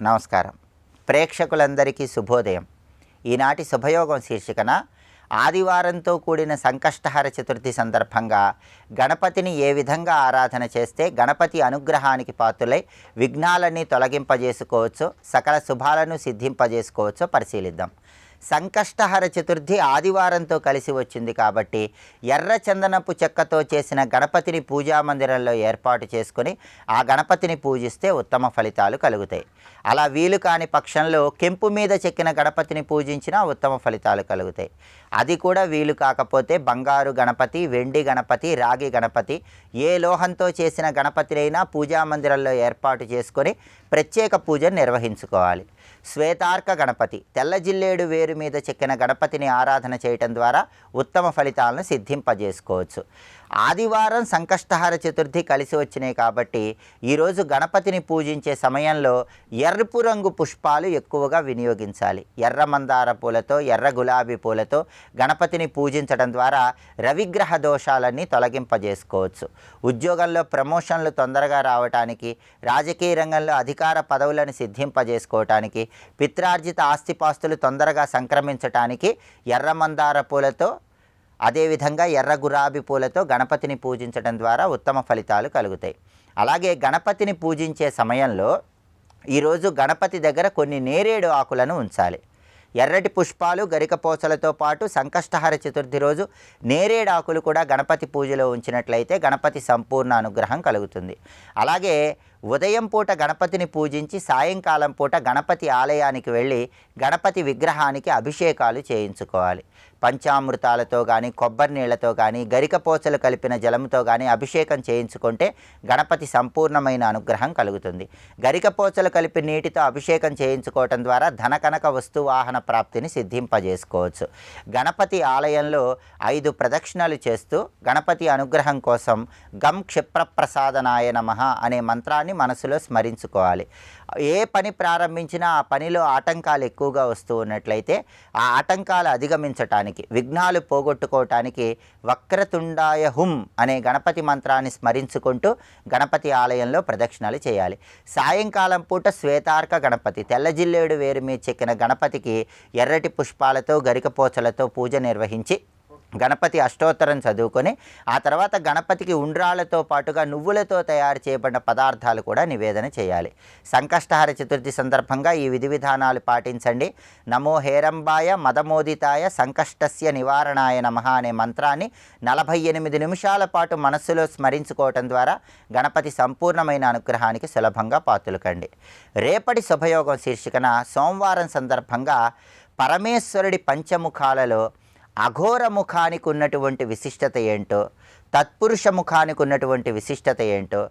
నమస్కారం. ప్రేక్షకులందరికీ శుభోదయం. ఈనాటి శుభయోగం శీర్షికన ఆదివారంతో కూడిన సంకష్టహర చతుర్థి సందర్భంగా గణపతిని ఏ విధంగా ఆరాధన చేస్తే గణపతి అనుగ్రహానికి పాత్రులై విఘ్నాలన్నీ తొలగింపజేసుకోవచ్చో, సకల శుభాలను సిద్ధింపజేసుకోవచ్చో పరిశీలిద్దాం. సంకష్టహర చతుర్థి ఆదివారంతో కలిసి వచ్చింది కాబట్టి ఎర్ర చందనపు చెక్కతో చేసిన గణపతిని పూజా మందిరంలో ఏర్పాటు చేసుకుని ఆ గణపతిని పూజిస్తే ఉత్తమ ఫలితాలు కలుగుతాయి. అలా వీలు కాని పక్షంలో కెంపు మీద చెక్కిన గణపతిని పూజించినా ఉత్తమ ఫలితాలు కలుగుతాయి. అది కూడా వీలు కాకపోతే బంగారు గణపతి, వెండి గణపతి, రాగి గణపతి, ఏ లోహంతో చేసిన గణపతినైనా పూజా మందిరంలో ఏర్పాటు చేసుకొని ప్రత్యేక పూజను నిర్వహించుకోవాలి. శ్వేతార్క గణపతి, తెల్ల జిల్లేడు వేరు మీద చెక్కిన గణపతిని ఆరాధన చేయటం ద్వారా ఉత్తమ ఫలితాలను సిద్ధింపజేసుకోవచ్చు. ఆదివారం సంకష్టహర చతుర్థి కలిసి వచ్చినాయి కాబట్టి ఈరోజు గణపతిని పూజించే సమయంలో ఎరుపు రంగు పుష్పాలు ఎక్కువగా వినియోగించాలి. ఎర్ర మందార పూలతో, ఎర్ర గులాబీ పూలతో గణపతిని పూజించడం ద్వారా రవిగ్రహ దోషాలన్నీ తొలగింపజేసుకోవచ్చు. ఉద్యోగంలో ప్రమోషన్లు తొందరగా రావటానికి, రాజకీయ రంగంలో అధికార పదవులను సిద్ధింపజేసుకోవటానికి, పిత్రార్జిత ఆస్తిపాస్తులు తొందరగా సంక్రమించటానికి ఎర్ర మందార పూలతో, అదేవిధంగా ఎర్ర గులాబీ పూలతో గణపతిని పూజించడం ద్వారా ఉత్తమ ఫలితాలు కలుగుతాయి. అలాగే గణపతిని పూజించే సమయంలో ఈరోజు గణపతి దగ్గర కొన్ని నేరేడు ఆకులను ఉంచాలి. ఎర్రటి పుష్పాలు, గరికపోచలతో పాటు సంకష్టహర చతుర్థి రోజు నేరేడు ఆకులు కూడా గణపతి పూజలో ఉంచినట్లయితే గణపతి సంపూర్ణ అనుగ్రహం కలుగుతుంది. అలాగే ఉదయం పూట గణపతిని పూజించి సాయంకాలం పూట గణపతి ఆలయానికి వెళ్ళి గణపతి విగ్రహానికి అభిషేకాలు చేయించుకోవాలి. పంచామృతాలతో కానీ, కొబ్బరి నీళ్లతో కానీ, గరికపోచలు కలిపిన జలంతో కానీ అభిషేకం చేయించుకుంటే గణపతి సంపూర్ణమైన అనుగ్రహం కలుగుతుంది. గరికపోచలు కలిపి నీటితో అభిషేకం చేయించుకోవటం ద్వారా ధనకనక వస్తువాహన ప్రాప్తిని సిద్ధింపజేసుకోవచ్చు. గణపతి ఆలయంలో 5 ప్రదక్షిణలు చేస్తూ గణపతి అనుగ్రహం కోసం గం క్షిప్రప్రసాదనాయ నమః అనే మంత్రాన్ని మనసులో స్మరించుకోవాలి. ఏ పని ప్రారంభించినా ఆ పనిలో ఆటంకాలు ఎక్కువగా వస్తూ ఉన్నట్లయితే ఆ ఆటంకాలు అధిగమించటానికి, విఘ్నాలు పోగొట్టుకోవటానికి వక్రతుండాయ హుం అనే గణపతి మంత్రాన్ని స్మరించుకుంటూ గణపతి ఆలయంలో ప్రదక్షిణలు చేయాలి. సాయంకాలం పూట శ్వేతార్క గణపతి, తెల్ల జిల్లేడు వేరు మీద చెక్కిన గణపతికి ఎర్రటి పుష్పాలతో, గరికపోచలతో పూజ నిర్వహించి గణపతి అష్టోత్తరం చదువుకొని ఆ తర్వాత గణపతికి ఉండ్రాళ్లతో పాటుగా నువ్వులతో తయారు చేయబడిన పదార్థాలు కూడా నివేదన చేయాలి. సంకష్టహర చతుర్థి సందర్భంగా ఈ విధి విధానాలు పాటించండి. నమో హేరంబాయ మదమోదితాయ సంకష్టస్య నివారణాయ నమః అనే మంత్రాన్ని 48 నిమిషాల పాటు మనస్సులో స్మరించుకోవటం ద్వారా గణపతి సంపూర్ణమైన అనుగ్రహానికి సులభంగా పాత్రులకండి. రేపటి శుభయోగం శీర్షికన సోమవారం సందర్భంగా పరమేశ్వరుడి పంచముఖాలలో అఘోర ముఖానికి ఉన్నటువంటి విశిష్టత ఏంటో, తత్పురుష ముఖానికి ఉన్నటువంటి విశిష్టత ఏంటో,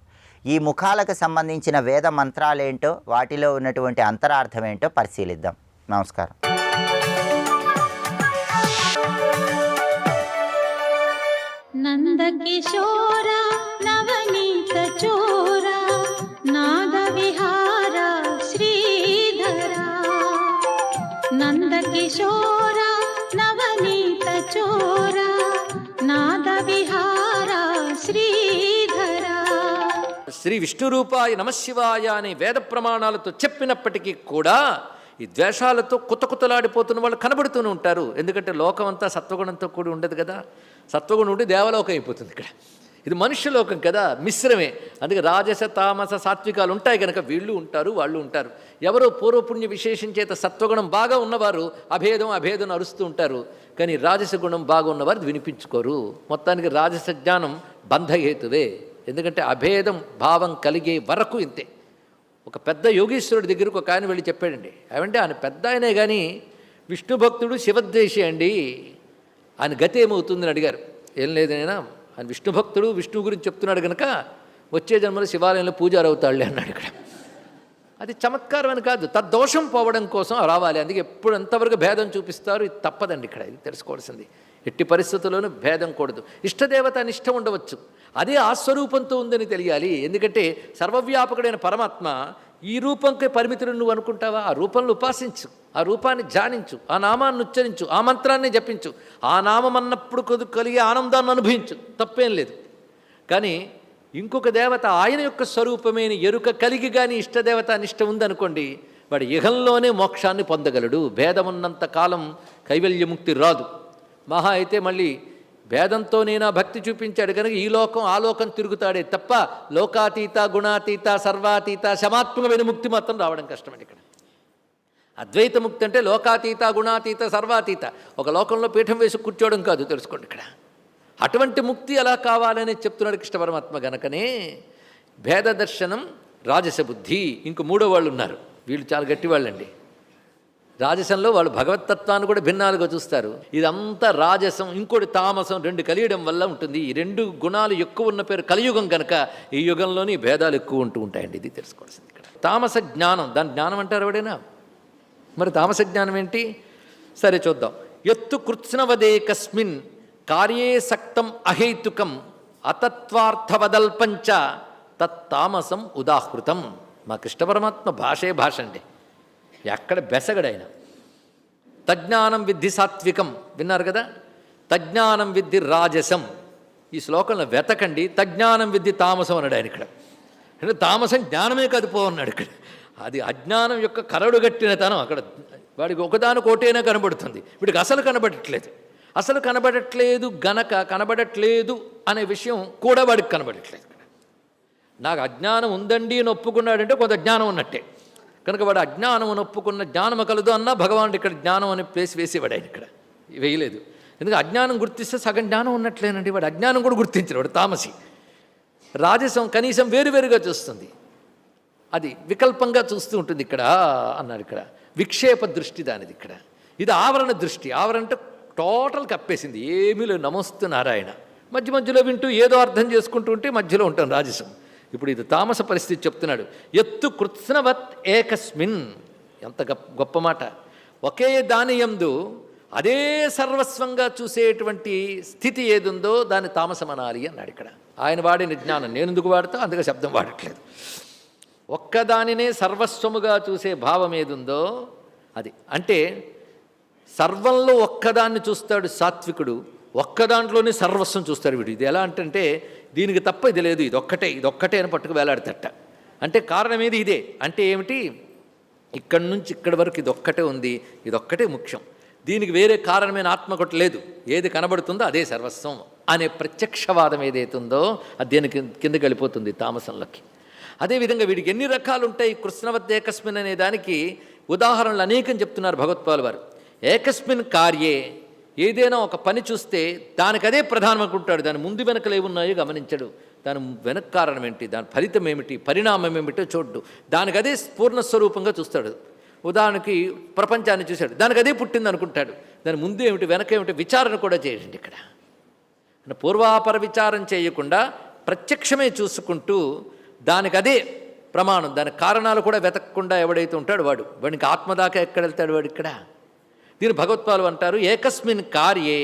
ఈ ముఖాలకు సంబంధించిన వేద మంత్రాలేంటో, వాటిలో ఉన్నటువంటి అంతరార్థం ఏంటో పరిశీలిద్దాం. నమస్కారం. నందకిశోర నవనీత చోర నాద విహార శ్రీధర, నందకిశోర నవనీత చోర నాద విహార శ్రీధర. శ్రీ విష్ణు రూపాయ నమశివాయ అనే వేద ప్రమాణాలతో చెప్పినప్పటికీ కూడా ఈ ద్వేషాలతో కుతకుతలాడిపోతున్న వాళ్ళు కనబడుతూనే ఉంటారు. ఎందుకంటే లోకం అంతా సత్వగుణంతో కూడి ఉండదు కదా. సత్వగుణం ఉండి దేవలోకం అయిపోతుంది. ఇక్కడ ఇది మనుష్యలోకం కదా, మిశ్రమే. అందుకే రాజస, తామస, సాత్వికాలు ఉంటాయి కనుక వీళ్ళు ఉంటారు, వాళ్ళు ఉంటారు. ఎవరో పూర్వపుణ్య విశేషం చేత సత్వగుణం బాగా ఉన్నవారు అభేదం అభేదం అరుస్తూ ఉంటారు. కానీ రాజస గుణం బాగా ఉన్నవారు వినిపించుకోరు. మొత్తానికి రాజస జ్ఞానం బంధహేతువే. ఎందుకంటే అభేదం భావం కలిగే వరకు ఇంతే. ఒక పెద్ద యోగీశ్వరుడి దగ్గరకు ఒక ఆయన వెళ్ళి చెప్పాడండి. ఏమంటే ఆయన పెద్ద ఆయనే కానీ విష్ణు భక్తుడు, శివద్వేషి అండి, ఆయన గతి ఏమవుతుందని అడిగారు. ఏం లేదైనా ఆయన విష్ణు భక్తుడు, విష్ణువు గురించి చెప్తున్నాడు కనుక వచ్చే జన్మలో శివాలయంలో పూజారి అవుతాడులే అన్నాడు. ఇక్కడ అది చమత్కారం అని కాదు, తద్దోషం పోవడం కోసం రావాలి. అందుకే ఎప్పుడు ఎంతవరకు భేదం చూపిస్తారు, ఇది తప్పదండి. ఇక్కడ ఇది తెలుసుకోవాల్సింది. ఎట్టి పరిస్థితుల్లోనూ భేదం కూడదు. ఇష్టదేవత అనిష్టం ఉండవచ్చు, అదే ఆ స్వరూపంతో ఉందని తెలియాలి. ఎందుకంటే సర్వవ్యాపకుడైన పరమాత్మ ఈ రూపంకే పరిమితులు నువ్వు అనుకుంటావా? ఆ రూపంలో ఉపాసించు, ఆ రూపాన్ని ధ్యానించు, ఆ నామాన్ని ఉచ్చరించు, ఆ మంత్రాన్ని జపించు. ఆ నామం అన్నప్పుడు కలిగే ఆనందాన్ని అనుభవించు, తప్పేం లేదు. కానీ ఇంకొక దేవత ఆయన యొక్క స్వరూపమైన ఎరుక కలిగి కానీ ఇష్టదేవత నిష్ట ఉందనుకోండి, వాడు ఇహంలోనే మోక్షాన్ని పొందగలడు. భేదమున్నంత కాలం కైవల్యముక్తి రాదు. మహా అయితే మళ్ళీ భేదంతోనైనా భక్తి చూపించాడు కనుక ఈ లోకం ఆ లోకం తిరుగుతాడే తప్ప లోకాతీత గుణాతీత సర్వాతీత శమాత్మకమైన ముక్తి మాత్రం రావడం కష్టమండి. ఇక్కడ అద్వైత ముక్తి అంటే లోకాతీత గుణాతీత సర్వాతీత, ఒక లోకంలో పీఠం వేసి కూర్చోవడం కాదు, తెలుసుకోండి. ఇక్కడ అటువంటి ముక్తి ఎలా కావాలని చెప్తున్నాడు కృష్ణ పరమాత్మ. గనకనే భేద దర్శనం, రాజస బుద్ధి. ఇంక మూడో వాళ్ళు ఉన్నారు, వీళ్ళు చాలా గట్టివాళ్ళండి. రాజసంలో వాళ్ళు భగవతత్వాన్ని కూడా భిన్నాలుగా చూస్తారు. ఇదంతా రాజసం, ఇంకోటి తామసం, రెండు కలియడం వల్ల ఉంటుంది. ఈ రెండు గుణాలు ఎక్కువ ఉన్న పేరు కలియుగం కనుక ఈ యుగంలోని భేదాలు ఎక్కువ ఉంటూ ఉంటాయండి. ఇది తెలుసుకోవాల్సింది. ఇక్కడ తామస జ్ఞానం, దాని జ్ఞానం అంటారు ఎవడైనా. మరి తామస జ్ఞానం ఏంటి? సరే చూద్దాం. ఎత్తు కృత్స్నవదేకస్మిన్ కార్యే సక్తం అహేతుకం అతత్వార్థవదల్పంచ తత్తామసం ఉదాహృతం. మా కృష్ణ పరమాత్మ భాషే భాష అండి, ఎక్కడ బెసగడైన. తజ్ఞానం విద్ధి సాత్వికం, విన్నారు కదా. తజ్ఞానం విద్ధి రాజసం. ఈ శ్లోకంలో వెతకండి, తజ్ఞానం విద్ధి తామసం అన్నాడు ఆయన ఇక్కడ. అంటే తామసం జ్ఞానమే కాదు పో అన్నాడు ఇక్కడ. అది అజ్ఞానం యొక్క కరడుగట్టిన తనం. అక్కడ వాడికి ఒకదానికోటైనా కనబడుతుంది, వీడికి అసలు కనబడట్లేదు. అసలు కనబడట్లేదు గనక కనబడట్లేదు అనే విషయం కూడా వాడికి కనబడట్లేదు. నాకు అజ్ఞానం ఉందండి అని ఒప్పుకున్నాడంటే కొంత జ్ఞానం ఉన్నట్టే. కనుక వాడు అజ్ఞానం అని ఒప్పుకున్న జ్ఞానం కలదు అన్నా భగవానుడు ఇక్కడ జ్ఞానం అనే ప్లేస్ వేసేవాడు ఆయన ఇక్కడ వేయలేదు. ఎందుకంటే అజ్ఞానం గుర్తిస్తే సగం జ్ఞానం ఉన్నట్లేనండి. వాడు అజ్ఞానం కూడా గుర్తించడు, వాడు తామసి. రాజసం కనీసం వేరువేరుగా చూస్తుంది, అది వికల్పంగా చూస్తూ ఉంటుంది ఇక్కడ అన్నాడు. ఇక్కడ విక్షేప దృష్టి దానిది. ఇక్కడ ఇది ఆవరణ దృష్టి. ఆవరణ అంటే టోటల్ కప్పేసింది, ఏమీ లేదు. నమస్తే నారాయణ మధ్య మధ్యలో వింటూ ఏదో అర్థం చేసుకుంటూ ఉంటే మధ్యలో ఉంటాం రాజసం. ఇప్పుడు ఇది తామస పరిస్థితి చెప్తున్నాడు. ఎత్తు కృత్స్నవత్ ఏకస్మిన్, ఎంత గొప్ప మాట. ఒకే దాని యందు అదే సర్వస్వంగా చూసేటువంటి స్థితి ఏదుందో దాన్ని తామసం అనాలి అన్నాడు ఇక్కడ. ఆయన వాడిన జ్ఞానం నేను ఎందుకు వాడతా, అందుకే శబ్దం వాడట్లేదు. ఒక్కదానినే సర్వస్వముగా చూసే భావం ఏదుందో అది. అంటే సర్వంలో ఒక్కదాన్ని చూస్తాడు సాత్వికుడు, ఒక్కదాంట్లోనే సర్వస్వం చూస్తాడు వీడు. ఇది ఎలా అంటే దీనికి తప్ప ఇది లేదు, ఇదొక్కటే అని పట్టుకు వేలాడతట. అంటే కారణం ఏది ఇదే. అంటే ఏమిటి, ఇక్కడి నుంచి ఇక్కడి వరకు ఇదొక్కటే ఉంది, ఇదొక్కటే ముఖ్యం, దీనికి వేరే కారణమైన ఆత్మ ఒకటి లేదు, ఏది కనబడుతుందో అదే సర్వస్వం అనే ప్రత్యక్షవాదం ఏదైతుందో అది దేనికి కిందకి వెళ్ళిపోతుంది తామసంలోకి. అదేవిధంగా వీడికి ఎన్ని రకాలు ఉంటాయి కృష్ణవత్ ఏకస్మిన్ అనే దానికి ఉదాహరణలు అనేకం చెప్తున్నారు భగవత్పాల్ వారు. ఏకస్మిన్ కార్యే, ఏదైనా ఒక పని చూస్తే దానికి అదే ప్రధానం అనుకుంటాడు, దాని ముందు వెనకలు ఏమున్నాయో గమనించడు, దాని వెనక కారణం ఏంటి, దాని ఫలితం ఏమిటి, పరిణామం ఏమిటో చూడ్డు, దానికి అదే పూర్ణస్వరూపంగా చూస్తాడు. ఉదాహరణకి ప్రపంచాన్ని చూశాడు, దానికి అదే పుట్టింది అనుకుంటాడు, దాని ముందు ఏమిటి వెనకేమిటి విచారణ కూడా చేయండి. ఇక్కడ పూర్వాపర విచారం చేయకుండా ప్రత్యక్షమే చూసుకుంటూ దానికి అదే ప్రమాణం, దాని కారణాలు కూడా వెతకకుండా ఎవడైతే ఉంటాడు వాడికి ఆత్మదాకా ఎక్కడ వెళ్తాడు వాడు. ఇక్కడ దీని భగవత్పాలు అంటారు ఏకస్మిన్ కార్యే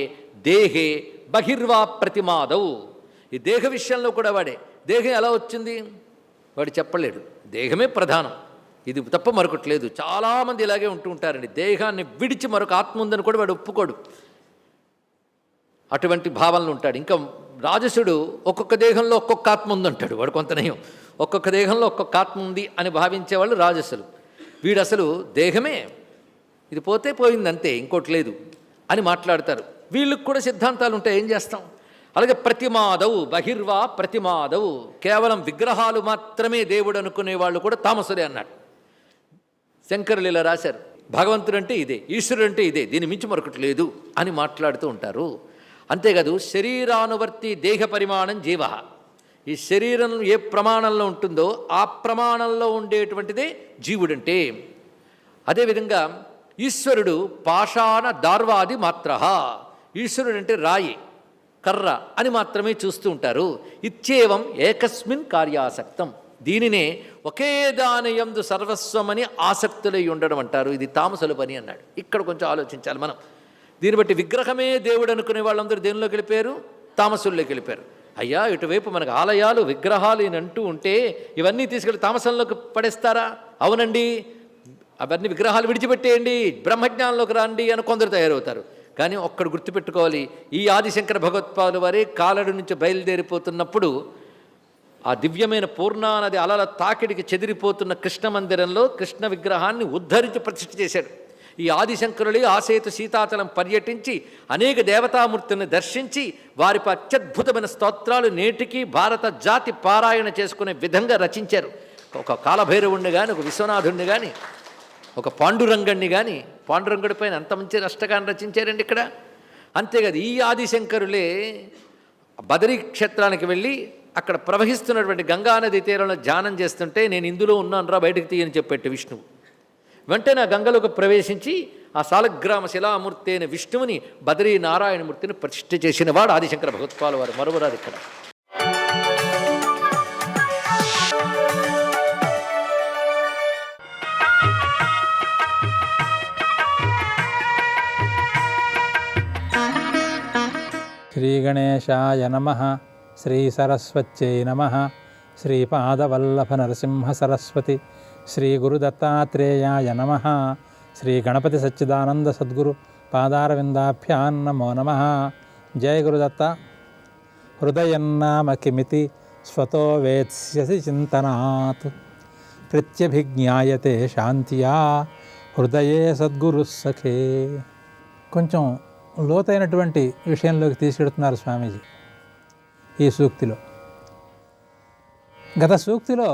దేహే బహిర్వా ప్రతిమాదవు. ఈ దేహ విషయంలో కూడా వాడే. దేహం ఎలా వచ్చింది వాడు చెప్పలేడు, దేహమే ప్రధానం, ఇది తప్ప మరొకటి లేదు. చాలామంది ఇలాగే ఉంటూ ఉంటారండి, దేహాన్ని విడిచి మరొక ఆత్మ ఉందని కూడా వాడు ఒప్పుకోడు, అటువంటి భావనలు ఉంటాడు. ఇంకా రాజసుడు ఒక్కొక్క దేహంలో ఒక్కొక్క ఆత్మ ఉందంటాడు, వాడు కొంత నయం. ఒక్కొక్క దేహంలో ఒక్కొక్క ఆత్మ ఉంది అని భావించేవాళ్ళు రాజసులు. వీడు అసలు దేహమే, ఇది పోతే పోయిందంతే, ఇంకోటి లేదు అని మాట్లాడతారు. వీళ్ళకి కూడా సిద్ధాంతాలు ఉంటాయి, ఏం చేస్తాం. అలాగే ప్రతిమాదవు బహిర్వా ప్రతిమాదవు, కేవలం విగ్రహాలు మాత్రమే దేవుడు అనుకునే వాళ్ళు కూడా తామసులే అన్నాడు. శంకరులు ఇలా రాశారు, భగవంతుడు అంటే ఇదే, ఈశ్వరుడు అంటే ఇదే, దీని మించి మరొకటి లేదు అని మాట్లాడుతూ ఉంటారు. అంతేకాదు శరీరానువర్తి దేహ పరిమాణం జీవ, ఈ శరీరం ఏ ప్రమాణంలో ఉంటుందో ఆ ప్రమాణంలో ఉండేటువంటిదే జీవుడంటే. అదేవిధంగా ఈశ్వరుడు పాషాణ దార్వాది మాత్ర, ఈశ్వరుడు అంటే రాయి కర్ర అని మాత్రమే చూస్తూ ఉంటారు. ఇత్యేవం ఏకస్మిన్ కార్యాసక్తం, దీనినే ఒకే దాని యందు సర్వస్వమని ఆసక్తులై ఉండడం అంటారు. ఇది తామసుల పని అన్నాడు. ఇక్కడ కొంచెం ఆలోచించాలి మనం. దీన్ని బట్టి విగ్రహమే దేవుడు అనుకునే వాళ్ళందరూ దేనిలోకి వెళ్ళిపోయారు, తామసుల్లోకి వెళ్ళిపోయారు. అయ్యా ఇటువైపు మనకు ఆలయాలు విగ్రహాలు అని అంటూ ఉంటే ఇవన్నీ తీసుకెళ్ళి తామసంలోకి పడేస్తారా? అవునండి, అవన్నీ విగ్రహాలు విడిచిపెట్టేయండి, బ్రహ్మజ్ఞానంలోకి రండి అని కొందరు తయారవుతారు. కానీ ఒక్కడు గుర్తుపెట్టుకోవాలి, ఈ ఆదిశంకర భగవత్పాదుల వారే కాలడి నుంచి బయలుదేరిపోతున్నప్పుడు ఆ దివ్యమైన పూర్ణానది అలల తాకిడికి చెదిరిపోతున్న కృష్ణ మందిరంలో కృష్ణ విగ్రహాన్ని ఉద్ధరించి ప్రతిష్ఠ చేశాడు. ఈ ఆదిశంకరులే ఆసేతు సీతాచలం పర్యటించి అనేక దేవతామూర్తుల్ని దర్శించి వారిపై అత్యద్భుతమైన స్తోత్రాలు నేటికి భారత జాతి పారాయణ చేసుకునే విధంగా రచించారు. ఒక కాలభైరవుణ్ణి కానీ, ఒక విశ్వనాథుణ్ణి కానీ, ఒక పాండురంగణ్ణి కానీ, పాండురంగుడి పైన అంత మంచి అష్టకాన్ని రచించారండి ఇక్కడ. అంతేకాదు ఈ ఆదిశంకరులే బదరీ క్షేత్రానికి వెళ్ళి అక్కడ ప్రవహిస్తున్నటువంటి గంగానది తీరంలో ధ్యానం చేస్తుంటే నేను ఇందులో ఉన్నాను రా బయటకు తీయని చెప్పేట్టు విష్ణువు. వెంటనే ఆ గంగలోకి ప్రవేశించి ఆ సాలగ్రామ శిలామూర్తి అయిన విష్ణువుని బదరీ నారాయణమూర్తిని ప్రతిష్ఠ చేసిన వాడు ఆదిశంకర భగవత్పాల వారు, మరువరాదు ఇక్కడ. శ్రీగణేశాయ నమః. శ్రీ సరస్వత్యై నమః. శ్రీపాదవల్లభ నరసింహ సరస్వతి. శ్రీ గురుదత్తాత్రేయాయ నమః. శ్రీ గణపతి సచ్చిదానంద సద్గురు పాదారవిందాభ్యాం నమో నమః. జయ గురుదత్త. హృదయన్నామ కిమితి స్వతో వేత్స్యసి చింతనాత్ ప్రత్యభిజ్ఞాయతే శాంతియా హృదయే సద్గురు సఖే. కొంచెం లోతైనటువంటి విషయంలోకి తీసుకెడుతున్నారు స్వామీజీ ఈ సూక్తిలో. గత సూక్తిలో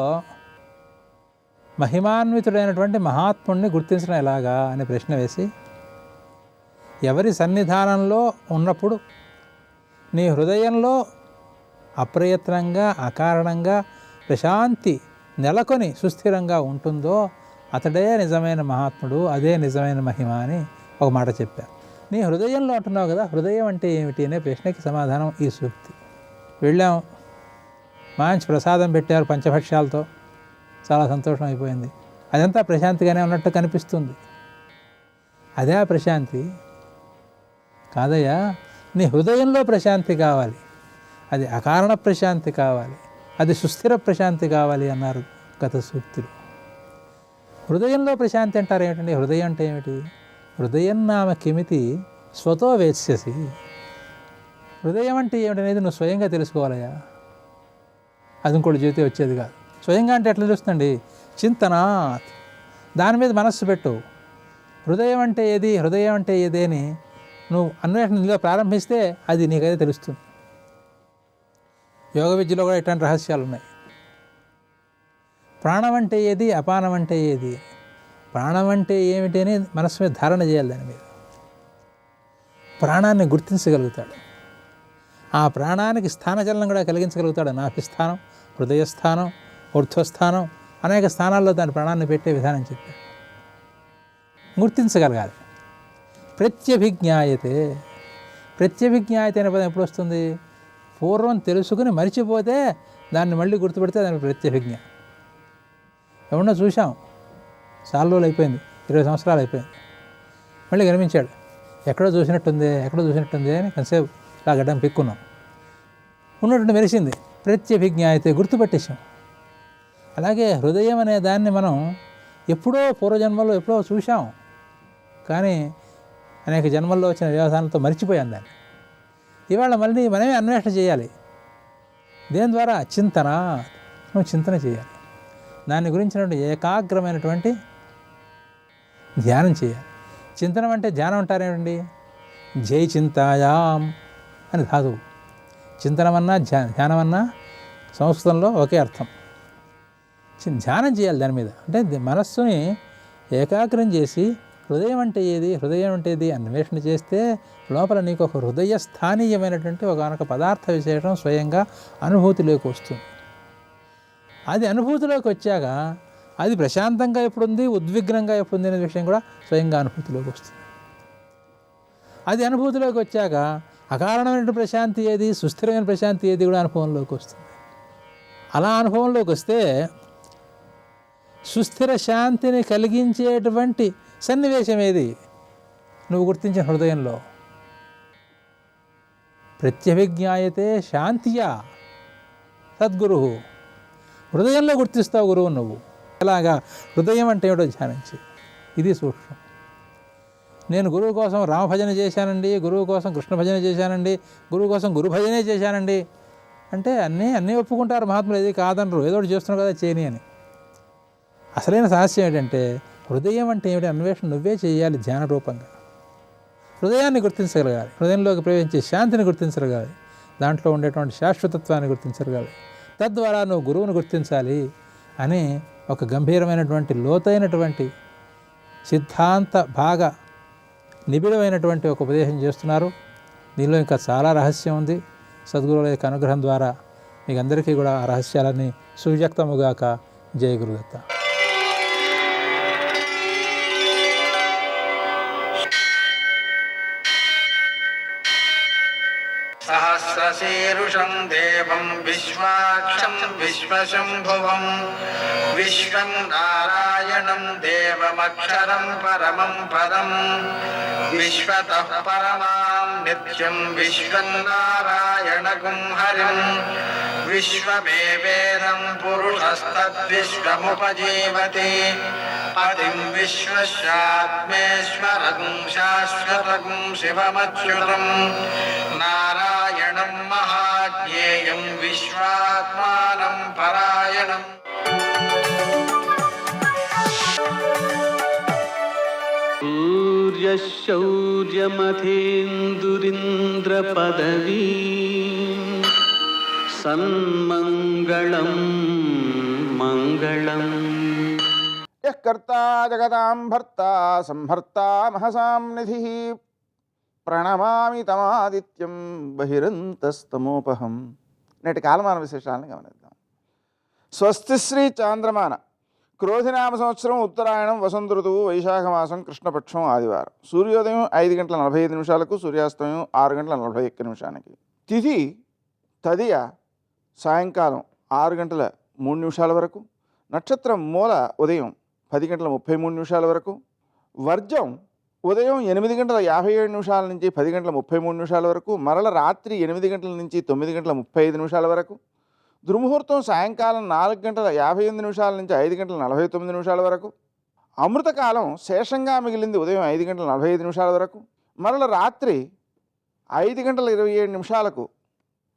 మహిమాన్వితుడైనటువంటి మహాత్ముడిని గుర్తించడం ఎలాగా అనే ప్రశ్న వేసి, ఎవరి సన్నిధానంలో ఉన్నప్పుడు నీ హృదయంలో అప్రయత్నంగా అకారణంగా ప్రశాంతి నెలకొని సుస్థిరంగా ఉంటుందో అతడే నిజమైన మహాత్ముడు, అదే నిజమైన మహిమ అని ఒక మాట చెప్పారు. నీ హృదయంలో అంటున్నావు కదా, హృదయం అంటే ఏమిటి అనే ప్రశ్నకి సమాధానం ఈ సూక్తి. వెళ్ళాం, మంచి ప్రసాదం పెట్టారు పంచభక్ష్యాలతో, చాలా సంతోషం అయిపోయింది. అదంతా ప్రశాంతిగానే ఉన్నట్టు కనిపిస్తుంది. అదే ఆ ప్రశాంతి కాదయ్యా, నీ హృదయంలో ప్రశాంతి కావాలి. అది అకారణ ప్రశాంతి కావాలి, అది సుస్థిర ప్రశాంతి కావాలి అన్నారు గత సూక్తులు. హృదయంలో ప్రశాంతి అంటారు ఏమిటండి? హృదయం అంటే ఏమిటి? హృదయం నామ కిమితి స్వతో వేత్స్యసి. హృదయం అంటే ఏమిటనేది నువ్వు స్వయంగా తెలుసుకోవాలయ్యా, అది ఇంకోటి జీవితం వచ్చేది కాదు. స్వయంగా అంటే ఎట్లా తెలుస్తుందండి? చింతనాత్, దాని మీద మనస్సు పెట్టు. హృదయం అంటే ఏది, హృదయం అంటే ఏది అని నువ్వు అన్వేషణ నీలో ప్రారంభిస్తే అది నీకైతే తెలుస్తుంది. యోగ విద్యలో కూడా ఇట్లాంటి రహస్యాలు ఉన్నాయి. ప్రాణం అంటే ఏది, అపానం అంటే ఏది, ప్రాణం అంటే ఏమిటి అని మనస్సు మీద ధారణ చేయాలి. దాని మీద ప్రాణాన్ని గుర్తించగలుగుతాడు. ఆ ప్రాణానికి స్థానచలనం కూడా కలిగించగలుగుతాడు. నాభిస్థానం, హృదయస్థానం, ఊర్ధ్వస్థానం, అనేక స్థానాల్లో దాని ప్రాణాన్ని పెట్టే విధానం చెప్పాడు. గుర్తించగలగాలి. ప్రత్యభిజ్ఞాయతే. ప్రత్యభిజ్ఞాయతే అనే పదం ఎప్పుడు వస్తుంది? పూర్వం తెలుసుకుని మరిచిపోతే దాన్ని మళ్ళీ గుర్తుపెడితే దానికి ప్రత్యభిజ్ఞ. ఎవరన్నా చూసాం, చాలా రోజులు అయిపోయింది, 20 సంవత్సరాలు అయిపోయింది, మళ్ళీ కనిపించాడు, ఎక్కడో చూసినట్టుంది అని కొంతసేపు ఇలా గడ్డం పిక్కున్నాం, ఉన్నట్టు మెరిసింది. ప్రత్యభిజ్ఞాయతే, గుర్తుపెట్టేశాం. అలాగే హృదయం అనే దాన్ని మనం ఎప్పుడో పూర్వజన్మలో ఎప్పుడో చూసాం, కానీ అనేక జన్మల్లో వచ్చిన వ్యవధానంతో మర్చిపోయాం దాన్ని. ఇవాళ మళ్ళీ మనమే అన్వేషణ చేయాలి. దేని ద్వారా? చింతన. నువ్వు చింతన చేయాలి, దాని గురించినటువంటి ఏకాగ్రమైనటువంటి ధ్యానం చేయాలి. చింతనం అంటే ధ్యానం అంటారేమిటండి? జై చింతాయాం అని ధాతువు. చింతనమన్నా ధ్యానమన్నా సంస్కృతంలో ఒకే అర్థం. ధ్యానం చేయాలి దాని మీద. అంటే మనస్సుని ఏకాగ్రం చేసి హృదయం అంటే ఏది అన్వేషణ చేస్తే లోపల నీకు ఒక హృదయ స్థానీయమైనటువంటి ఒకనొక పదార్థ విశేషం స్వయంగా అనుభూతిలోకి వస్తుంది. అది అనుభూతిలోకి వచ్చాక అది ప్రశాంతంగా ఎప్పుడుంది, ఉద్విగ్నంగా ఎప్పుడుంది అనే విషయం కూడా స్వయంగా అనుభూతిలోకి వస్తుంది. అది అనుభూతిలోకి వచ్చాక అకారణమైన ప్రశాంతి ఏది, సుస్థిరమైన ప్రశాంతి ఏది కూడా అనుభవంలోకి వస్తుంది. అలా అనుభవంలోకి వస్తే సుస్థిర శాంతిని కలిగించేటువంటి సన్నివేశం ఏది నువ్వు గుర్తించిన హృదయంలో? ప్రత్యభిజ్ఞాయతే శాంతియా సద్గురు. హృదయంలో గుర్తిస్తావు గురువు నువ్వు. అలాగా హృదయం అంటే ఏమిటో ధ్యానించి, ఇది సూక్ష్మం. నేను గురువు కోసం రామభజన చేశానండి, గురువు కోసం కృష్ణ భజన చేశానండి, గురువు కోసం గురు భజనే చేశానండి అంటే అన్నీ ఒప్పుకుంటారు మహాత్ములు, ఏది కాదనరు, ఏదో ఒకటి చేస్తున్నావు కదా చేయని అని. అసలైన రహస్యం ఏంటంటే హృదయం అంటే ఏమిటి అన్వేషణ నువ్వే చేయాలి. ధ్యాన రూపంగా హృదయాన్ని గుర్తించగలగాలి, హృదయంలోకి ప్రవేశించే శాంతిని గుర్తించగలగాలి, దాంట్లో ఉండేటువంటి శాశ్వతత్వాన్ని గుర్తించగలగాలి. తద్వారా నువ్వు గురువుని గుర్తించాలి అని ఒక గంభీరమైనటువంటి లోతైనటువంటి సిద్ధాంత భాగ నిబిడమైనటువంటి ఒక ఉపదేశం చేస్తున్నారు. దీనిలో ఇంకా చాలా రహస్యం ఉంది. సద్గురువుల యొక్క అనుగ్రహం ద్వారా మీకు అందరికీ కూడా ఆ రహస్యాలన్నీ సువ్యక్తముగాక. జయ గురుదత్త. सहस्रशीर्षं देवं विश्वाक्षं विश्वशम्भुवं विश्वं नारायणं देवमक्षरं परमं पदं विश्वतः परमां नित्यं विश्वं नारायणगुं हरिं विश्वमेवेदं पुरुषस्तद्विश्वमुपजीवति पतिं विश्वस्यात्मेश्वरगुं शाश्वतगुं शिवमच्युतं नारायणं महाज्ञेयं विश्वात्मानं परायणम् सूर्यशौर्यमथेन्दुरिन्द्रपदवी सन्मङ्गलं मङ्गलम् यः कर्ता जगतां भर्ता संहर्ता महसां निधिः ప్రణమామి తమాదిత్యం బహిరంతస్తమోపహం. నేటి కాలమాన విశేషాలను గమనిద్దాం. స్వస్తి శ్రీ చాంద్రమాన క్రోధినామ సంవత్సరం ఉత్తరాయణం వసంత ఋతువు వైశాఖ మాసం కృష్ణపక్షం ఆదివారం. సూర్యోదయం 5:45 సూర్యాస్తమయం 6:41. తిథి తదియ సాయంకాలం 6:03 వరకు. నక్షత్రం మూల ఉదయం 10:33 వరకు. వర్జం ఉదయం 8:57 నుంచి 10:33 వరకు. మరల రాత్రి 8 గంటల నుంచి 9:35 వరకు. దుర్ముహూర్తం సాయంకాలం 4:58 నుంచి 5:49 వరకు. అమృతకాలం శేషంగా మిగిలింది ఉదయం 5:45 వరకు. మరల రాత్రి 5:27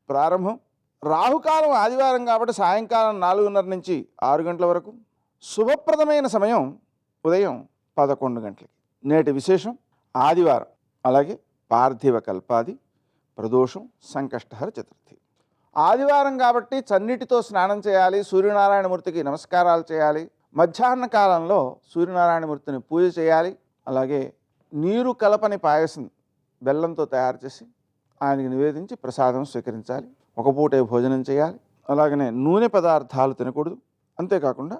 ప్రారంభం. రాహుకాలం ఆదివారం కాబట్టి సాయంకాలం 4:30 నుంచి 6 గంటల వరకు. శుభప్రదమైన సమయం ఉదయం 11 గంటలకి. నేటి విశేషం ఆదివారం, అలాగే పార్థివ కల్పాది, ప్రదోషం, సంకష్టహర చతుర్థి. ఆదివారం కాబట్టి చన్నీటితో స్నానం చేయాలి, సూర్యనారాయణమూర్తికి నమస్కారాలు చేయాలి. మధ్యాహ్న కాలంలో సూర్యనారాయణమూర్తిని పూజ చేయాలి. అలాగే నీరు కలపని పాయసం బెల్లంతో తయారు చేసి ఆయనకి నివేదించి ప్రసాదం స్వీకరించాలి. ఒక పూటే భోజనం చేయాలి. అలాగనే నూనె పదార్థాలు తినకూడదు. అంతేకాకుండా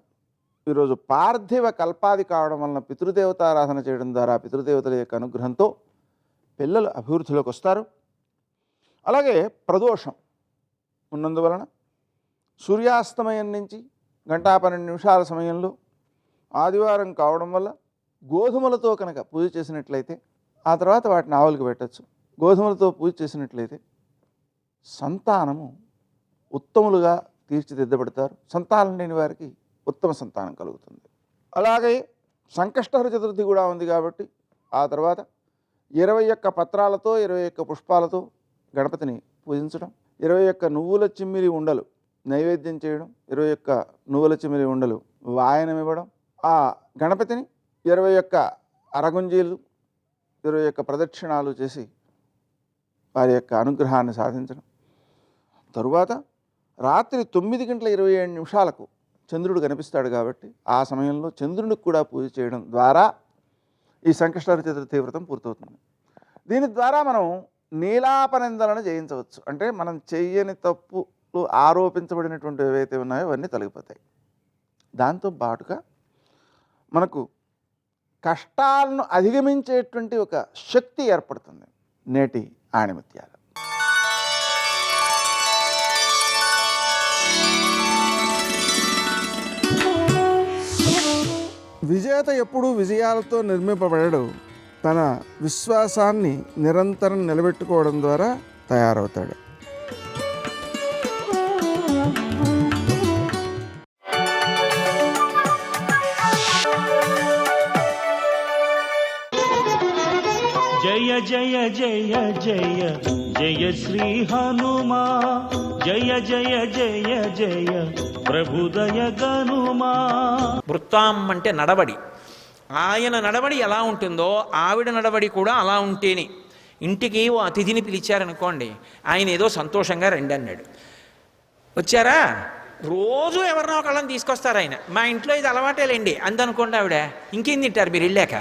ఈరోజు పార్థివ కల్పాది కావడం వలన పితృదేవతారాధన చేయడం ద్వారా పితృదేవతల యొక్క అనుగ్రహంతో పిల్లలు అభివృద్ధిలోకి వస్తారు. అలాగే ప్రదోషం ఉన్నందువలన సూర్యాస్తమయం నుంచి 1:12 సమయంలో ఆదివారం కావడం వల్ల గోధుమలతో కనుక పూజ చేసినట్లయితే ఆ తర్వాత వాటిని ఆవులకు పెట్టచ్చు. గోధుమలతో పూజ చేసినట్లయితే సంతానము ఉత్తములుగా తీర్చిదిద్దబడతారు. సంతానం లేని వారికి ఉత్తమ సంతానం కలుగుతుంది. అలాగే సంకష్టహర చతుర్థి కూడా ఉంది కాబట్టి ఆ తర్వాత 21 పత్రాలతో 21 పుష్పాలతో గణపతిని పూజించడం, 21 నువ్వుల చిమ్మిలి ఉండలు నైవేద్యం చేయడం, 21 నువ్వుల చిమ్మిలి ఉండలు వాయనం ఇవ్వడం, ఆ గణపతిని 21 అరగుంజీలు 21 ప్రదక్షిణాలు చేసి వారి యొక్క అనుగ్రహాన్ని సాధించడం. తరువాత రాత్రి 9:27 చంద్రుడు కనిపిస్తాడు కాబట్టి ఆ సమయంలో చంద్రునికి కూడా పూజ చేయడం ద్వారా ఈ సంకష్టహర చతుర్థి వ్రతం పూర్తవుతుంది. దీని ద్వారా మనం నీలాపనిందలను జయించవచ్చు. అంటే మనం చెయ్యని తప్పులు ఆరోపించబడినటువంటి ఏవైతే ఉన్నాయో అవన్నీ తొలగిపోతాయి. దాంతో పాటుగా మనకు కష్టాలను అధిగమించేటువంటి ఒక శక్తి ఏర్పడుతుంది. నేటి ఆణిముత్యాలు. విజేత ఎప్పుడూ విజయాలతో నిర్మింపబడడు. తన విశ్వాసాన్ని నిరంతరం నిలబెట్టుకోవడం ద్వారా తయారవుతాడు. జయ జయ జయ జయ జయ శ్రీ హనుమా జయ జయ జయ జయ ప్రభుదయ గనుమా. వృత్తాం అంటే నడవడి. ఆయన నడవడి ఎలా ఉంటుందో ఆవిడ నడవడి కూడా అలా ఉంటేనే. ఇంటికి ఓ అతిథిని పిలిచారనుకోండి, ఆయన ఏదో సంతోషంగా రండి అన్నాడు, వచ్చారా, రోజు ఎవరినో ఒకళ్ళని తీసుకొస్తారు ఆయన, మా ఇంట్లో ఇది అలవాటేలేండి అందనుకోండి ఆవిడ, ఇంకేం తింటారు మీరు వెళ్ళాక.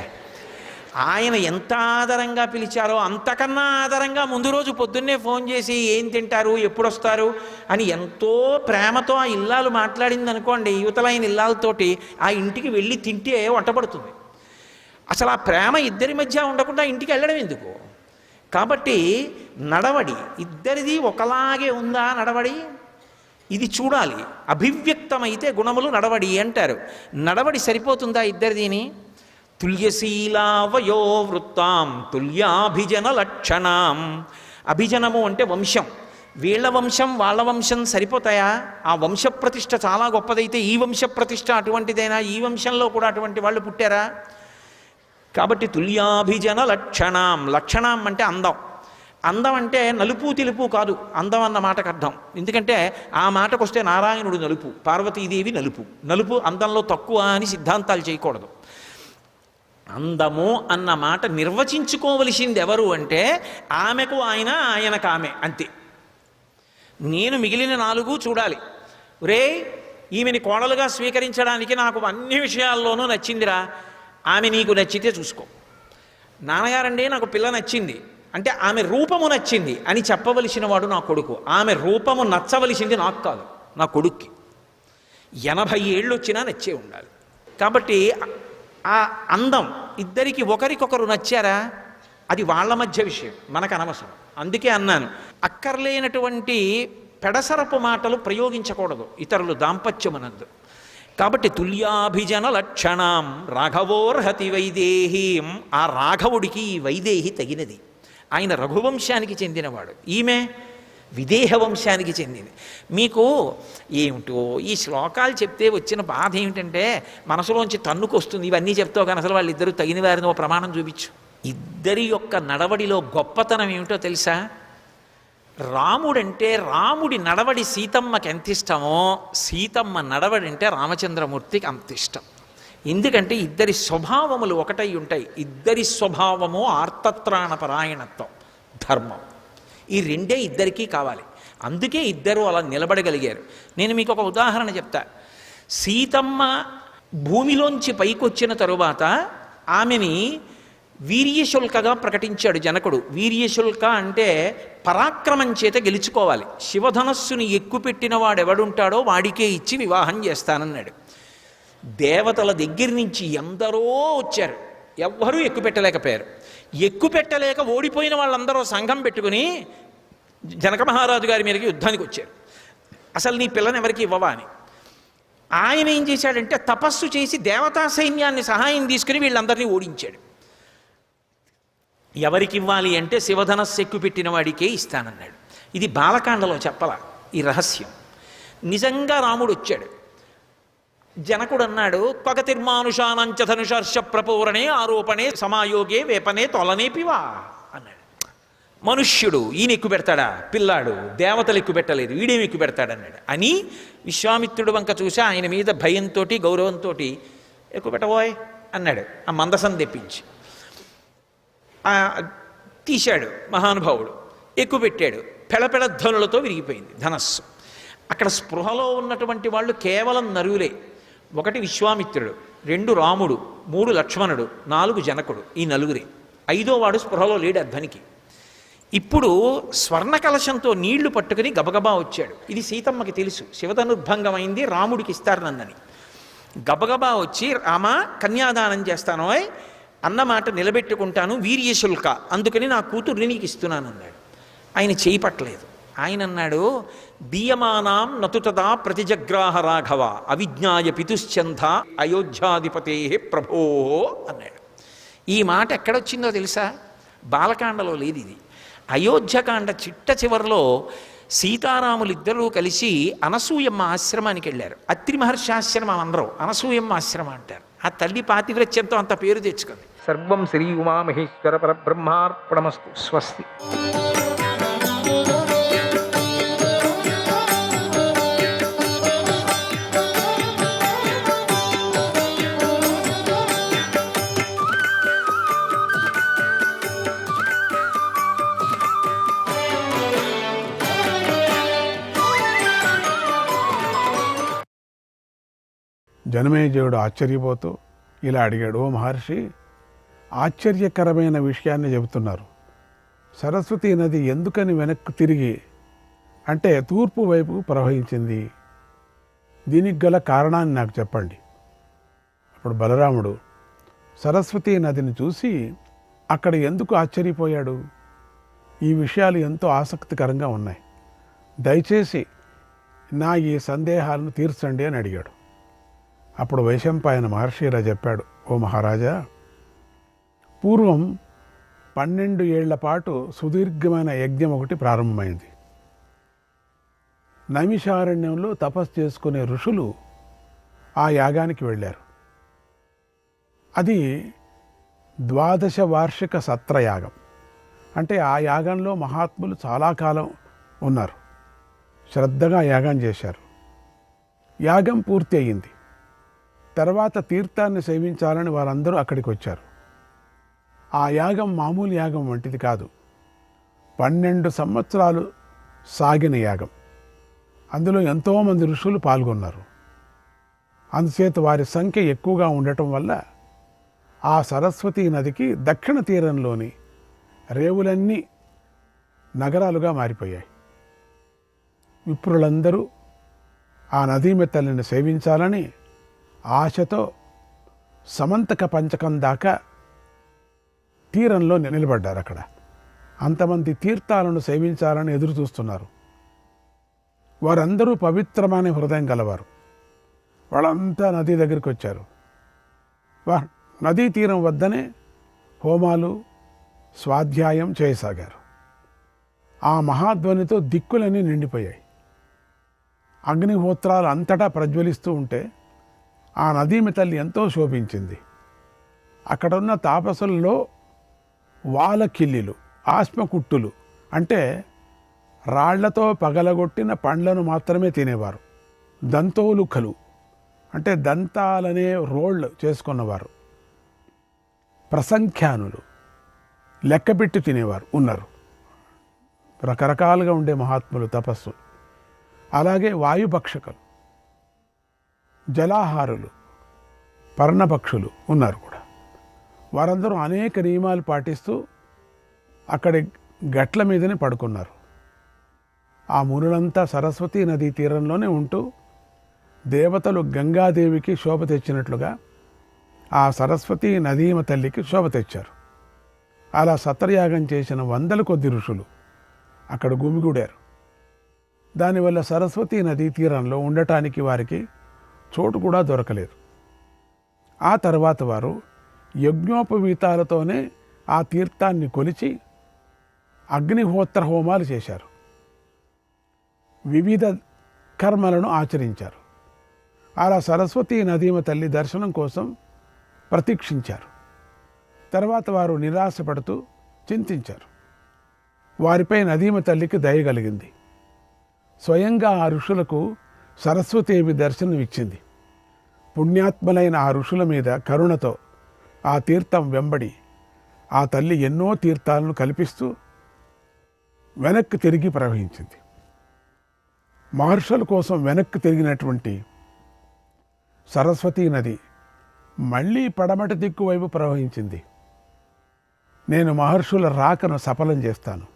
ఆయన ఎంత ఆదరంగా పిలిచారో అంతకన్నా ఆదరంగా ముందు రోజు పొద్దున్నే ఫోన్ చేసి ఏం తింటారు, ఎప్పుడు వస్తారు అని ఎంతో ప్రేమతో ఆ ఇల్లాలు మాట్లాడింది అనుకోండి, యువతలైన ఇల్లాలతోటి ఆ ఇంటికి వెళ్ళి తింటే వంటపడుతుంది. అసలు ఆ ప్రేమ ఇద్దరి మధ్య ఉండకుండా ఇంటికి వెళ్ళడం ఎందుకు? కాబట్టి నడవడి ఇద్దరిది ఒకలాగే ఉందా నడవడి, ఇది చూడాలి. అభివ్యక్తమైతే గుణములు నడవడి అంటారు. నడవడి సరిపోతుందా ఇద్దరిదీని? తుల్యశీలావయో వృత్తాం తుల్యాభిజన లక్షణాం. అభిజనము అంటే వంశం. వీళ్ళ వంశం వాళ్ళ వంశం సరిపోతాయా? ఆ వంశ ప్రతిష్ఠ చాలా గొప్పదైతే ఈ వంశ ప్రతిష్ఠ అటువంటిదైనా? ఈ వంశంలో కూడా అటువంటి వాళ్ళు పుట్టారా? కాబట్టి తుల్యాభిజన లక్షణాం. లక్షణం అంటే అందం. అందం అంటే నలుపు తెలుపు కాదు అందం అన్న మాటకు అర్థం. ఎందుకంటే ఆ మాటకు వస్తే నారాయణుడు నలుపు, పార్వతీదేవి నలుపు. నలుపు అందంలో తక్కువ అని సిద్ధాంతాలు చేయకూడదు. అందము అన్న మాట నిర్వచించుకోవలసింది ఎవరు అంటే ఆమెకు ఆయన, ఆయనకు ఆమె, అంతే. నేను మిగిలిన 4 చూడాలి. రే ఈమెని కోడలుగా స్వీకరించడానికి నాకు అన్ని విషయాల్లోనూ నచ్చిందిరా, ఆమె నీకు నచ్చితే చూసుకో. నాన్నగారండి నాకు పిల్ల నచ్చింది అంటే ఆమె రూపము నచ్చింది అని చెప్పవలసిన వాడు నా కొడుకు. ఆమె రూపము నచ్చవలసింది నాకు కాదు, నా కొడుక్కి. 80 ఏళ్ళు వచ్చినా నచ్చే ఉండాలి. కాబట్టి ఆ అందం ఇద్దరికి ఒకరికొకరు నచ్చారా అది వాళ్ళ మధ్య విషయం, మనకు అనవసరం. అందుకే అన్నాను, అక్కర్లేనటువంటి పెడసరపు మాటలు ప్రయోగించకూడదు ఇతరులు దాంపత్యమునందు. కాబట్టి తుల్యాభిజన లక్షణం రాఘవోర్హతి వైదేహీం. ఆ రాఘవుడికి ఈ వైదేహి తగినది. ఆయన రఘువంశానికి చెందినవాడు, ఈమె విదేహ వంశానికి చెందింది. మీకు ఏమిటో ఈ శ్లోకాలు చెప్తే వచ్చిన బాధ ఏమిటంటే మనసులోంచి తన్నుకొస్తుంది. ఇవన్నీ చెప్తావు కానీ అసలు వాళ్ళిద్దరూ తగిన వారిని ఓ ప్రమాణం చూపించు. ఇద్దరి యొక్క నడవడిలో గొప్పతనం ఏమిటో తెలుసా? రాముడంటే రాముడి నడవడి సీతమ్మకి ఎంత ఇష్టమో సీతమ్మ నడవడి అంటే రామచంద్రమూర్తికి అంత ఇష్టం. ఎందుకంటే ఇద్దరి స్వభావములు ఒకటై ఉంటాయి. ఇద్దరి స్వభావము ఆర్తత్రాణపరాయణత్వం, ధర్మం. ఈ రెండే ఇద్దరికీ కావాలి. అందుకే ఇద్దరు అలా నిలబడగలిగారు. నేను మీకు ఒక ఉదాహరణ చెప్తా. సీతమ్మ భూమిలోంచి పైకొచ్చిన తరువాత ఆమెని వీర్యశుల్కగా ప్రకటించాడు జనకుడు. వీర్యశుల్క అంటే పరాక్రమం చేత గెలుచుకోవాలి. శివధనస్సుని ఎక్కుపెట్టిన వాడెవడుంటాడో వాడికే ఇచ్చి వివాహం చేస్తానన్నాడు. దేవతల దగ్గర నుంచి ఎందరో వచ్చారు, ఎవ్వరూ ఎక్కుపెట్టలేకపోయారు. ఎక్కుపెట్టలేక ఓడిపోయిన వాళ్ళందరూ సంఘం పెట్టుకుని జనక మహారాజు గారి మీదకి యుద్ధానికి వచ్చారు. అసలు నీ పిల్లని ఎవరికి ఇవ్వవా అని. ఆయన ఏం చేశాడంటే తపస్సు చేసి దేవతా సైన్యాన్ని సహాయం తీసుకుని వీళ్ళందరినీ ఓడించాడు. ఎవరికి ఇవ్వాలి అంటే శివధనస్సు ఎక్కుపెట్టిన వాడికే ఇస్తానన్నాడు. ఇది బాలకాండలో చెప్పల ఈ రహస్యం. నిజంగా రాముడు వచ్చాడు. జనకుడు అన్నాడు, పగతిర్మానుషానంచ ధనుషర్ష ప్రపూరణే ఆరోపణే సమాయోగే వేపనే తొలనేపివా అన్నాడు. మనుష్యుడు ఈయన ఎక్కువ పెడతాడా? పిల్లాడు దేవతలు ఎక్కువ పెట్టలేదు, వీడేమి ఎక్కువ పెడతాడన్నాడు. అని విశ్వామిత్రుడు వంక చూసి ఆయన మీద భయంతో గౌరవంతో ఎక్కువ పెట్టబోయ్ అన్నాడు. ఆ మందసం తెప్పించి తీశాడు మహానుభావుడు, ఎక్కువ పెట్టాడు. పెళపెళ ధ్వనులతో విరిగిపోయింది ధనస్సు. అక్కడ స్పృహలో ఉన్నటువంటి వాళ్ళు కేవలం నరులే. 1 విశ్వామిత్రుడు, 2 రాముడు, 3 లక్ష్మణుడు, 4 జనకుడు. ఈ నలుగురే. 5వ వాడు స్పృహలో లేడు అధ్వనికి. ఇప్పుడు స్వర్ణ కలశంతో నీళ్లు పట్టుకుని గబగబా వచ్చాడు. ఇది సీతమ్మకి తెలుసు, శివధనుర్భంగమైంది, రాముడికి ఇస్తారు నన్నని. గబగబా వచ్చి రామ కన్యాదానం చేస్తానోయ్ అన్నమాట నిలబెట్టుకుంటాను, వీర్యశుల్క, అందుకని నా కూతుర్ని నీకు ఇస్తున్నాను అన్నాడు. ఆయన చేయి పట్టలేదు. ఆయన అన్నాడు, దీయమానాం నతుతదా ప్రతిజగ్రాహ రాఘవ అవిజ్ఞాయ పితుశ్చంధ అయోధ్యాధిపతే ప్రభో అన్నాడు. ఈ మాట ఎక్కడొచ్చిందో తెలుసా? బాలకాండలో లేదు ఇది. అయోధ్యకాండ చిట్ట చివరిలో సీతారాములిద్దరూ కలిసి అనసూయమ్మ ఆశ్రమానికి వెళ్ళారు. అత్రి మహర్షి ఆశ్రమం అనరు, అనసూయమ్మ ఆశ్రమం అంటారు. ఆ తల్లి పాతివ్రత్యంతో అంత పేరు తెచ్చుకుంది. సర్వం శ్రీ ఉమామహేశ్వర పరబ్రహ్మార్పణమస్తు. స్వస్తి. జనమేజయుడు ఆశ్చర్యపోతూ ఇలా అడిగాడు, ఓ మహర్షి, ఆశ్చర్యకరమైన విషయాన్ని చెబుతున్నారు. సరస్వతీ నది ఎందుకని వెనక్కు తిరిగి అంటే తూర్పు వైపు ప్రవహించింది? దీనికి గల కారణాన్ని నాకు చెప్పండి. అప్పుడు బలరాముడు సరస్వతీ నదిని చూసి అక్కడ ఎందుకు ఆశ్చర్యపోయాడు? ఈ విషయాలు ఎంతో ఆసక్తికరంగా ఉన్నాయి, దయచేసి నా ఈ సందేహాలను తీర్చండి అని అడిగాడు. అప్పుడు వైశంపాయన మహర్షి ఇలా చెప్పాడు, ఓ మహారాజా, పూర్వం 12 ఏళ్ల పాటు సుదీర్ఘమైన యజ్ఞం ఒకటి ప్రారంభమైంది. నైమిషారణ్యంలో తపస్సు చేసుకునే ఋషులు ఆ యాగానికి వెళ్ళారు. అది 12 వార్షిక సత్రయాగం. అంటే ఆ యాగంలో మహాత్ములు చాలా కాలం ఉన్నారు, శ్రద్ధగా యాగం చేశారు. యాగం పూర్తి అయ్యింది. తర్వాత తీర్థాన్ని సేవించాలని వారందరూ అక్కడికి వచ్చారు. ఆ యాగం మామూలు యాగం వంటిది కాదు, 12 సంవత్సరాలు సాగిన యాగం. అందులో ఎంతోమంది ఋషులు పాల్గొన్నారు. అందుచేత వారి సంఖ్య ఎక్కువగా ఉండటం వల్ల ఆ సరస్వతీ నదికి దక్షిణ తీరంలోని రేవులన్నీ నగరాలుగా మారిపోయాయి. విప్రులందరూ ఆ నదీమె తల్లిని సేవించాలని ఆశతో సమంతక పంచకం దాకా తీరంలో నిలబడ్డారు. అక్కడ అంతమంది తీర్థాలను సేవించాలని ఎదురు చూస్తున్నారు. వారందరూ పవిత్రమైన హృదయం గలవారు. వాళ్ళంతా నది దగ్గరికి వచ్చారు. నదీ తీరం వద్దనే హోమాలు స్వాధ్యాయం చేయసాగారు. ఆ మహాధ్వనితో దిక్కులన్నీ నిండిపోయాయి. అగ్నిహోత్రాలు అంతటా ప్రజ్వలిస్తూ ఉంటే ఆ నదీమి తల్లి ఎంతో శోభించింది. అక్కడున్న తాపసుల్లో వాలకిల్లిలు, ఆశ్మకుట్టులు అంటే రాళ్లతో పగలగొట్టిన పండ్లను మాత్రమే తినేవారు. దంతోలుకలు అంటే దంతాలనే రోళ్ళు చేసుకున్నవారు. ప్రసంఖ్యానులు లెక్కపెట్టి తినేవారు ఉన్నారు. రకరకాలుగా ఉండే మహాత్ములు తపస్సు. అలాగే వాయుభక్షకులు, జలాహారులు, పర్ణపక్షులు ఉన్నారు కూడా. వారందరూ అనేక నియమాలు పాటిస్తూ అక్కడి గట్ల మీదనే పడుకున్నారు. ఆ మునులంతా సరస్వతీ నదీ తీరంలోనే ఉంటూ దేవతలు గంగాదేవికి శోభ తెచ్చినట్లుగా ఆ సరస్వతీ నదీమ తల్లికి శోభ తెచ్చారు. అలా సత్రయాగం చేసిన 100 కొద్ది ఋషులు అక్కడ గుమిగూడారు. దానివల్ల సరస్వతీ నదీ తీరంలో ఉండటానికి వారికి చోటు కూడా దొరకలేదు. ఆ తర్వాత వారు యజ్ఞోపవీతాలతోనే ఆ తీర్థాన్ని కొలిచి అగ్నిహోత్ర హోమాలు చేశారు. వివిధ కర్మలను ఆచరించారు. అలా సరస్వతీ నదీమ తల్లి దర్శనం కోసం ప్రతీక్షించారు. తర్వాత వారు నిరాశపడుతూ చింతించారు. వారిపై నదీమ తల్లికి దయ కలిగింది. స్వయంగా ఆ ఋషులకు సరస్వతీదేవి దర్శనం ఇచ్చింది. పుణ్యాత్మలైన ఆ ఋషుల మీద కరుణతో ఆ తీర్థం వెంబడి ఆ తల్లి ఎన్నో తీర్థాలను కల్పిస్తూ వెనక్కి తిరిగి ప్రవహించింది. మహర్షుల కోసం వెనక్కి తిరిగినటువంటి సరస్వతీ నది మళ్ళీ పడమటి దిక్కు వైపు ప్రవహించింది. నేను మహర్షుల రాకను సఫలం చేస్తాను,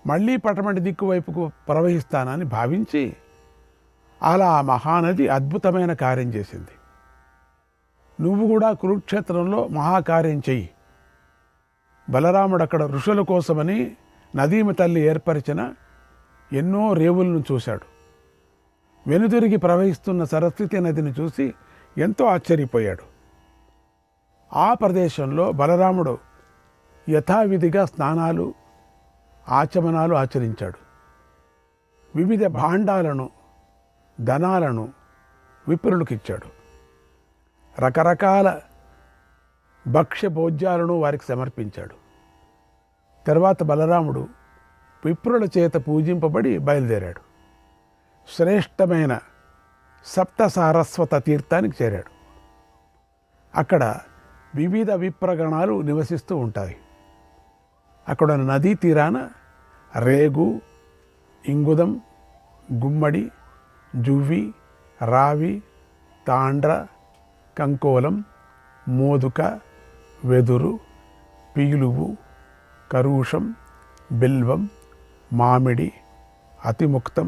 మళ్ళీ పడమటి దిక్కు వైపుకు ప్రవహిస్తానని భావించి అలా ఆ మహానది అద్భుతమైన కార్యం చేసింది. నువ్వు కూడా కురుక్షేత్రంలో మహాకార్యం చెయ్యి. బలరాముడు అక్కడ ఋషుల కోసమని నదీమి తల్లి ఏర్పరిచిన ఎన్నో రేవులను చూశాడు. వెనుదిరిగి ప్రవహిస్తున్న సరస్వతి నదిని చూసి ఎంతో ఆశ్చర్యపోయాడు. ఆ ప్రదేశంలో బలరాముడు యథావిధిగా స్నానాలు ఆచమనాలు ఆచరించాడు. వివిధ భాండాలను ధనాలను విప్రులకు ఇచ్చాడు. రకరకాల భక్ష్య భోజ్యాలను వారికి సమర్పించాడు. తర్వాత బలరాముడు విప్రుల చేత పూజింపబడి బయలుదేరాడు. శ్రేష్టమైన సప్త సారస్వత తీర్థానికి చేరాడు. అక్కడ వివిధ విప్రగణాలు నివసిస్తూ ఉంటాయి. అక్కడ నదీ తీరాన రేగు, ఇంగుదం, గుమ్మడి, జువ్వి, రావి, తాండ్ర, కంకోలం, మోదుక, వెదురు, పీలువు, కరూషం, బిల్వం, మామిడి, అతిముక్తం,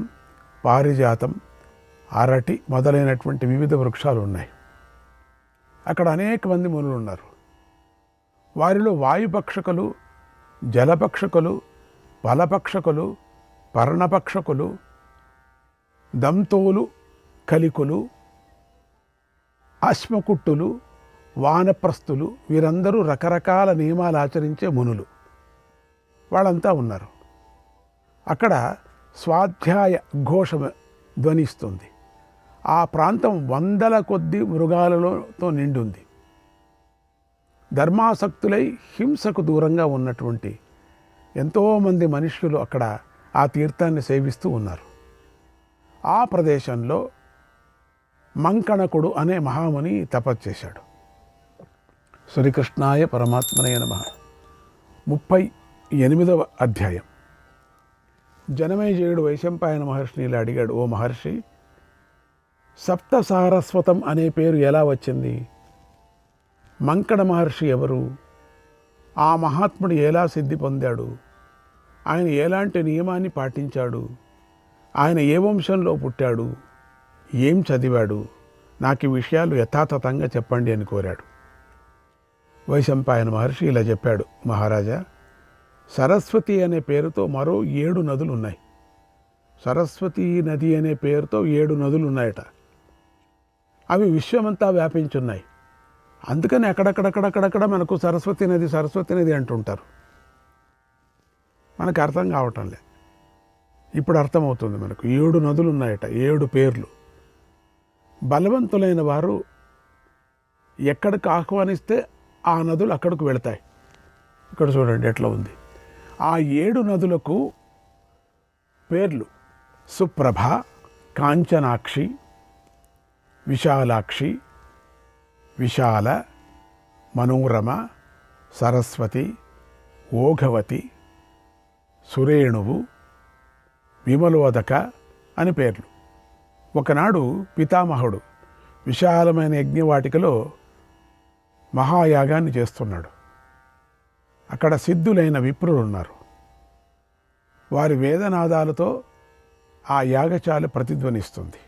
పారిజాతం, అరటి మొదలైనటువంటి వివిధ వృక్షాలు ఉన్నాయి. అక్కడ అనేక మంది మునులు ఉన్నారు. వారిలో వాయుపక్షకులు, జలపక్షకులు, బలపక్షకులు, పర్ణపక్షకులు, దంతోలు, కలికులు, అశ్మకుట్టులు, వానప్రస్థులు వీరందరూ రకరకాల నియమాలు ఆచరించే మునులు. వాళ్ళంతా ఉన్నారు. అక్కడ స్వాధ్యాయ ఘోషం ధ్వనిస్తుంది. ఆ ప్రాంతం వందల కొద్ది మృగాలతో నిండుంది. ధర్మాసక్తులై హింసకు దూరంగా ఉన్నటువంటి ఎంతోమంది మనుష్యులు అక్కడ ఆ తీర్థాన్ని సేవిస్తూ ఉన్నారు. ఆ ప్రదేశంలో మంకణకుడు అనే మహాముని తపస్సు చేశాడు. శ్రీకృష్ణాయ పరమాత్మనే నమః. 38వ అధ్యాయం. జనమేజయుడు వైశంపాయన మహర్షిని ఇలా అడిగాడు, ఓ మహర్షి, సప్త సారస్వతం అనే పేరు ఎలా వచ్చింది? మంకణ మహర్షి ఎవరు? ఆ మహాత్ముడు ఎలా సిద్ధి పొందాడు? ఆయన ఎలాంటి నియమాన్ని పాటించాడు? ఆయన ఏ వంశంలో పుట్టాడు? ఏం చదివాడు? నాకు ఈ విషయాలు యథాతథంగా చెప్పండి అని కోరాడు. వైశంపాయన మహర్షి ఇలా చెప్పాడు, మహారాజా, సరస్వతి అనే పేరుతో మరో 7 నదులు ఉన్నాయి. సరస్వతి నది అనే పేరుతో 7 నదులు ఉన్నాయట. అవి విశ్వమంతా వ్యాపించున్నాయి. అందుకని అక్కడక్కడక్కడక్కడక్కడ మనకు సరస్వతి నది అంటుంటారు. మనకు అర్థం కావటం లే. ఇప్పుడు అర్థమవుతుంది మనకు. 7 నదులు ఉన్నాయట, 7 పేర్లు. బలవంతులైన వారు ఎక్కడికి ఆహ్వానిస్తే ఆ నదులు అక్కడికి వెళతాయి. ఇక్కడ చూడండి ఎట్లా ఉంది. ఆ 7 నదులకు పేర్లు సుప్రభ, కాంచనాక్షి, విశాలాక్షి, విశాల, మనోరమ, సరస్వతి, ఓఘవతి, సురేణువు, విమలోదక అని పేర్లు. ఒకనాడు పితామహుడు విశాలమైన యజ్ఞవాటికలో మహాయాగాన్ని చేస్తున్నాడు. అక్కడ సిద్ధులైన విప్రులు ఉన్నారు. వారి వేదనాదాలతో ఆ యాగశాల ప్రతిధ్వనిస్తుంది.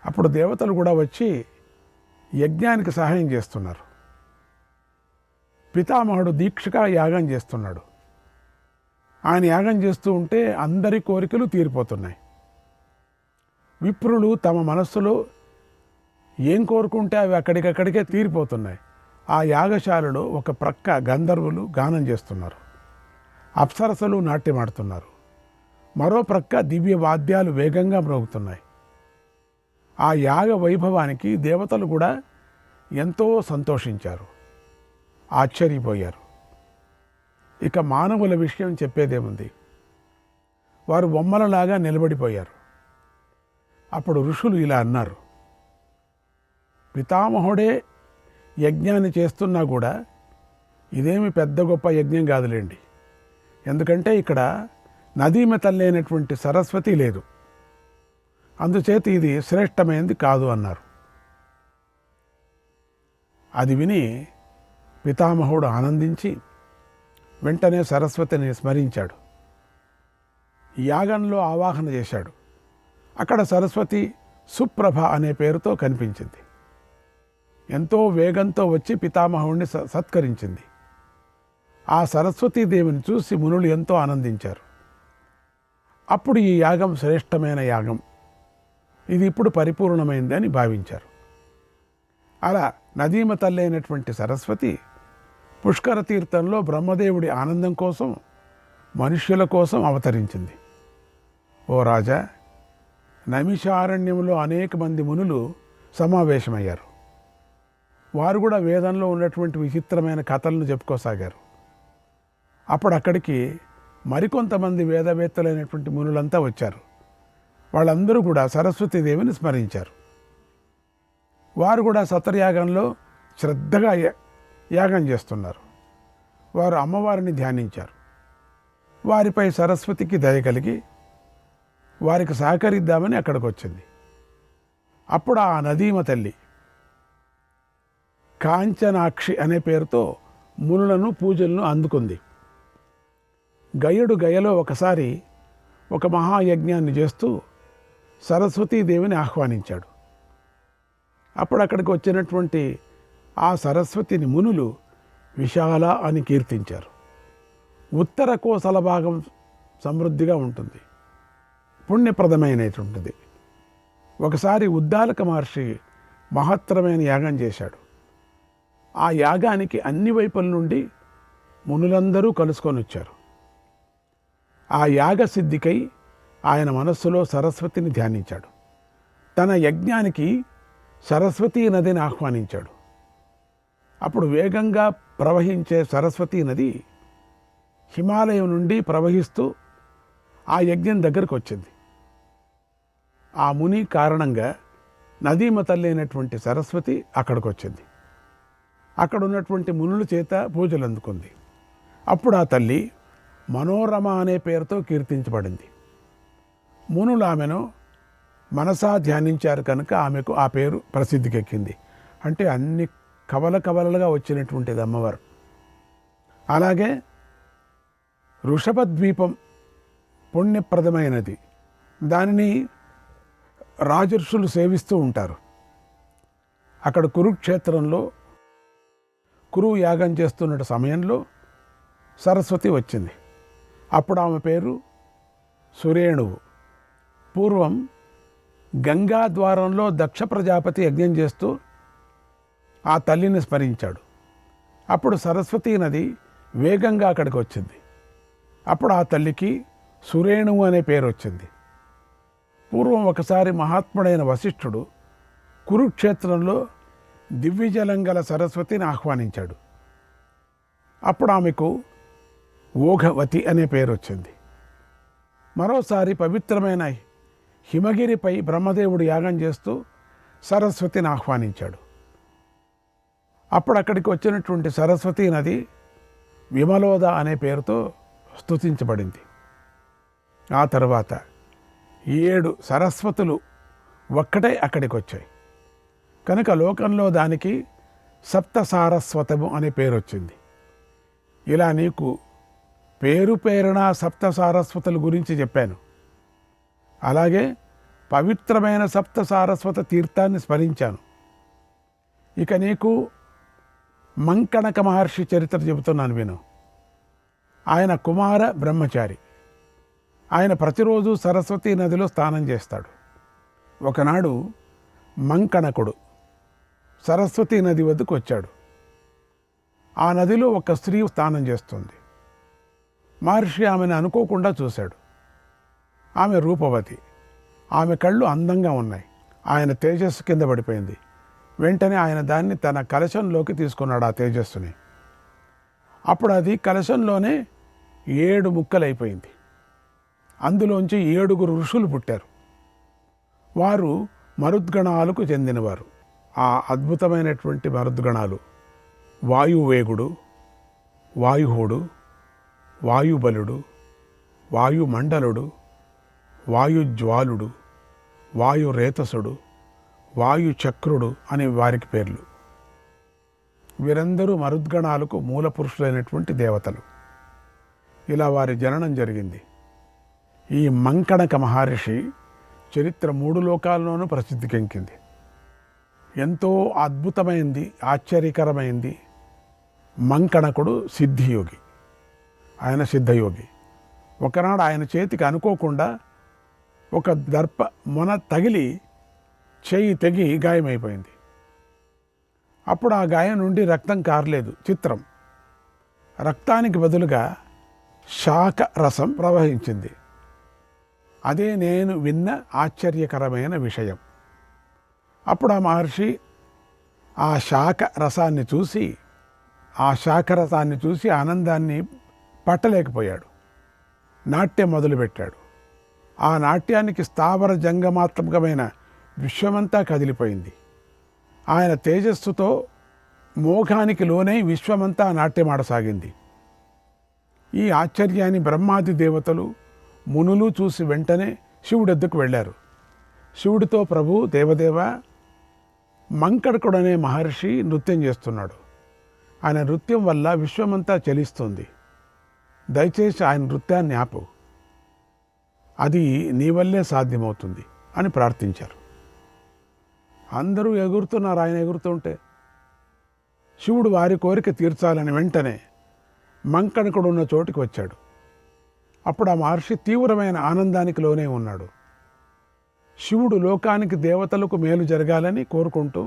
అప్పుడు దేవతలు కూడా వచ్చి యజ్ఞానికి సహాయం చేస్తున్నారు. పితామహుడు దీక్షగా యాగం చేస్తున్నాడు. ఆయన యాగం చేస్తూ ఉంటే అందరి కోరికలు తీరిపోతున్నాయి. విప్రులు తమ మనస్సులో ఏం కోరుకుంటే అవి అక్కడికక్కడికే తీరిపోతున్నాయి. ఆ యాగశాలలో ఒక ప్రక్క గంధర్వులు గానం చేస్తున్నారు, అప్సరసలు నాట్యమాడుతున్నారు. మరో ప్రక్క దివ్య వాద్యాలు వేగంగా మ్రోగుతున్నాయి. ఆ యాగ వైభవానికి దేవతలు కూడా ఎంతో సంతోషించారు, ఆశ్చర్యపోయారు. ఇక మానవుల విషయం చెప్పేదేముంది. వారు బొమ్మలలాగా నిలబడిపోయారు. అప్పుడు ఋషులు ఇలా అన్నారు, పితామహుడే యజ్ఞాన్ని చేస్తున్నా కూడా ఇదేమి పెద్ద గొప్ప యజ్ఞం కాదులేండి. ఎందుకంటే ఇక్కడ నదీమ తల్లైనటువంటి సరస్వతి లేదు. అందుచేత ఇది శ్రేష్టమైనది కాదు అన్నారు. అది విని పితామహుడు ఆనందించి వెంటనే సరస్వతిని స్మరించాడు. యాగంలో ఆవాహన చేశాడు. అక్కడ సరస్వతి సుప్రభ అనే పేరుతో కనిపించింది. ఎంతో వేగంతో వచ్చి పితామహుడిని సత్కరించింది. ఆ సరస్వతీదేవిని చూసి మునులు ఎంతో ఆనందించారు. అప్పుడు ఈ యాగం శ్రేష్టమైన యాగం, ఇది ఇప్పుడు పరిపూర్ణమైంది అని భావించారు. అలా నదీమ తల్లైనటువంటి సరస్వతి పుష్కర తీర్థంలో బ్రహ్మదేవుడి ఆనందం కోసం, మనుష్యుల కోసం అవతరించింది. ఓ రాజా, నైమిషారణ్యంలో అనేక మంది మునులు సమావేశమయ్యారు. వారు కూడా వేదంలో ఉన్నటువంటి విచిత్రమైన కథలను చెప్పుకోసాగారు. అప్పుడు అక్కడికి మరికొంతమంది వేదవేత్తలైనటువంటి మునులంతా వచ్చారు. వాళ్ళందరూ కూడా సరస్వతీదేవిని స్మరించారు. వారు కూడా సత్రయాగంలో శ్రద్ధగా యాగం చేస్తున్నారు. వారు అమ్మవారిని ధ్యానించారు. వారిపై సరస్వతికి దయ కలిగి వారికి సహకరిద్దామని అక్కడికి వచ్చింది. అప్పుడు ఆ నదీమ తల్లి కాంచనాక్షి అనే పేరుతో మునులను పూజలను అందుకుంది. గయలో ఒకసారి ఒక మహాయజ్ఞాన్ని చేస్తూ సరస్వతీదేవిని ఆహ్వానించాడు. అప్పుడు అక్కడికి వచ్చినటువంటి ఆ సరస్వతిని మునులు విశాల అని కీర్తించారు. ఉత్తర కోసల భాగం సమృద్ధిగా ఉంటుంది, పుణ్యప్రదమైనటువంటిది. ఒకసారి ఉద్దాలక మహర్షి మహత్తరమైన యాగం చేశాడు. ఆ యాగానికి అన్ని వైపుల నుండి మునులందరూ కలుసుకొని వచ్చారు. ఆ యాగ సిద్ధికై ఆయన మనస్సులో సరస్వతిని ధ్యానించాడు. తన యజ్ఞానికి సరస్వతీ నదిని ఆహ్వానించాడు. అప్పుడు వేగంగా ప్రవహించే సరస్వతీ నది హిమాలయం నుండి ప్రవహిస్తూ ఆ యజ్ఞం దగ్గరకు వచ్చింది. ఆ ముని కారణంగా నదీమ తల్లి అయినటువంటి సరస్వతి అక్కడికి వచ్చింది. అక్కడ ఉన్నటువంటి మునుల చేత పూజలు అందుకుంది. అప్పుడు ఆ తల్లి మనోరమ అనే పేరుతో కీర్తించబడింది. మునులు ఆమెను మనసా ధ్యానించారు కనుక ఆమెకు ఆ పేరు ప్రసిద్ధికెక్కింది. అంటే అన్ని కవలలుగా వచ్చినటువంటిది అమ్మవారు. అలాగే వృషభద్వీపం పుణ్యప్రదమైనది. దానిని రాజర్షులు సేవిస్తూ ఉంటారు. అక్కడ కురుక్షేత్రంలో కురువు యాగం చేస్తున్న సమయంలో సరస్వతి వచ్చింది. అప్పుడు ఆమె పేరు సురేణువు. పూర్వం గంగా ద్వారంలో దక్ష ప్రజాపతి యజ్ఞం చేస్తూ ఆ తల్లిని స్మరించాడు. అప్పుడు సరస్వతీ నది వేగంగా అక్కడికి వచ్చింది. అప్పుడు ఆ తల్లికి సురేణువు అనే పేరు వచ్చింది. పూర్వం ఒకసారి మహాత్ముడైన వశిష్ఠుడు కురుక్షేత్రంలో దివ్యజలం గల సరస్వతిని ఆహ్వానించాడు. అప్పుడు ఆమెకు ఓఘవతి అనే పేరు వచ్చింది. మరోసారి పవిత్రమైన హిమగిరిపై బ్రహ్మదేవుడు యాగం చేస్తూ సరస్వతిని ఆహ్వానించాడు. అప్పుడు అక్కడికి వచ్చినటువంటి సరస్వతీ నది విమలోద అనే పేరుతో స్తుతించబడింది. ఆ తర్వాత 7 సరస్వతులు ఒక్కటే అక్కడికి వచ్చాయి కనుక లోకంలో దానికి సప్త సారస్వతము అనే పేరు వచ్చింది. ఇలా నీకు పేరున సప్త సారస్వతుల గురించి చెప్పాను. అలాగే పవిత్రమైన సప్త సారస్వత తీర్థాన్ని స్మరించాను. ఇక నీకు మంకణక మహర్షి చరిత్ర చెబుతున్నాను విను. ఆయన కుమార బ్రహ్మచారి. ఆయన ప్రతిరోజు సరస్వతీ నదిలో స్నానం చేస్తాడు. ఒకనాడు మంకణకుడు సరస్వతీ నది వద్దకు వచ్చాడు. ఆ నదిలో ఒక స్త్రీ స్నానం చేస్తుంది. మహర్షి ఆమెను అనుకోకుండా చూశాడు. ఆమె రూపవతి. ఆమె కళ్ళు అందంగా ఉన్నాయి. ఆయన తేజస్సు కింద పడిపోయింది. వెంటనే ఆయన దాన్ని తన కలశంలోకి తీసుకున్నాడు, ఆ తేజస్సుని. అప్పుడు అది కలశంలోనే 7 ముక్కలైపోయింది. అందులోంచి 7 ఋషులు పుట్టారు. వారు మరుద్గణాలకు చెందినవారు. ఆ అద్భుతమైనటువంటి మరుద్గణాలు వాయువేగుడు, వాయుహుడు, వాయుబలుడు, వాయుమండలుడు, వాయుజ్వాలుడు, వాయురేతసుడు, వాయుచక్రుడు అని వారికి పేర్లు. వీరందరూ మరుద్గణాలకు మూల పురుషులైనటువంటి దేవతలు. ఇలా వారి జననం జరిగింది. ఈ మంకణక మహర్షి చరిత్ర 3 లోకాల్లోనూ ప్రసిద్ధికెక్కింది. ఎంతో అద్భుతమైంది, ఆశ్చర్యకరమైంది. మంకణకుడు సిద్ధియోగి. ఆయన సిద్ధయోగి. ఒకనాడు ఆయన చేతికి అనుకోకుండా ఒక దర్ప మొన తగిలి చేయి తెగి గాయమైపోయింది. అప్పుడు ఆ గాయం నుండి రక్తం కారలేదు. చిత్రం. రక్తానికి బదులుగా శాఖ రసం ప్రవహించింది. అదే నేను విన్న ఆశ్చర్యకరమైన విషయం. అప్పుడు ఆ మహర్షి ఆ శాఖ రసాన్ని చూసి ఆనందాన్ని పట్టలేకపోయాడు. నాట్యం మొదలుపెట్టాడు. ఆ నాట్యానికి స్థావర జంగమాత్మకమైన విశ్వమంతా కదిలిపోయింది. ఆయన తేజస్సుతో మోఘానికి లోనై విశ్వమంతా నాట్యమాడసాగింది. ఈ ఆశ్చర్యాన్ని బ్రహ్మాది దేవతలు మునులు చూసి వెంటనే శివుడెద్దుకు వెళ్ళారు. శివుడితో, ప్రభు దేవదేవ, మంకడకుడనే మహర్షి నృత్యం చేస్తున్నాడు. ఆయన నృత్యం వల్ల విశ్వమంతా చలిస్తుంది. దయచేసి ఆయన నృత్యాన్ని ఆపు, అది నీ వల్లే సాధ్యమవుతుంది అని ప్రార్థించారు. అందరూ ఎగురుతున్నారు. ఆయన ఎగురుతుంటే శివుడు వారి కోరిక తీర్చాలని వెంటనే మంకణకుడు ఉన్న చోటుకి వచ్చాడు. అప్పుడు ఆ మహర్షి తీవ్రమైన ఆనందానికి లోనే ఉన్నాడు. శివుడు లోకానికి, దేవతలకు మేలు జరగాలని కోరుకుంటూ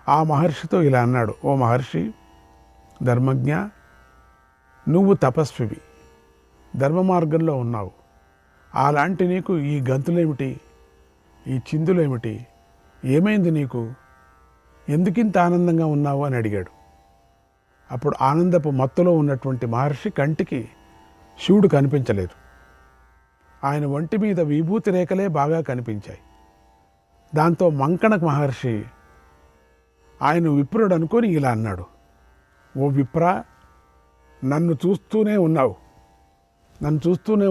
ఆ మహర్షితో ఇలా అన్నాడు, ఓ మహర్షి, ధర్మజ్ఞ, నువ్వు తపస్వివి, ధర్మ మార్గంలో ఉన్నావు. అలాంటి నీకు ఈ గంతులేమిటి, ఈ చిందులేమిటి, ఏమైంది నీకు, ఎందుకింత ఆనందంగా ఉన్నావు అని అడిగాడు. అప్పుడు ఆనందపు మత్తులో ఉన్నటువంటి మహర్షి కంటికి శివుడు కనిపించలేదు. ఆయన ఒంటి మీద విభూతి రేఖలే బాగా కనిపించాయి. దాంతో మంకణక మహర్షి ఆయన విప్రుడు అనుకొని ఇలా అన్నాడు, ఓ విప్ర, నన్ను చూస్తూనే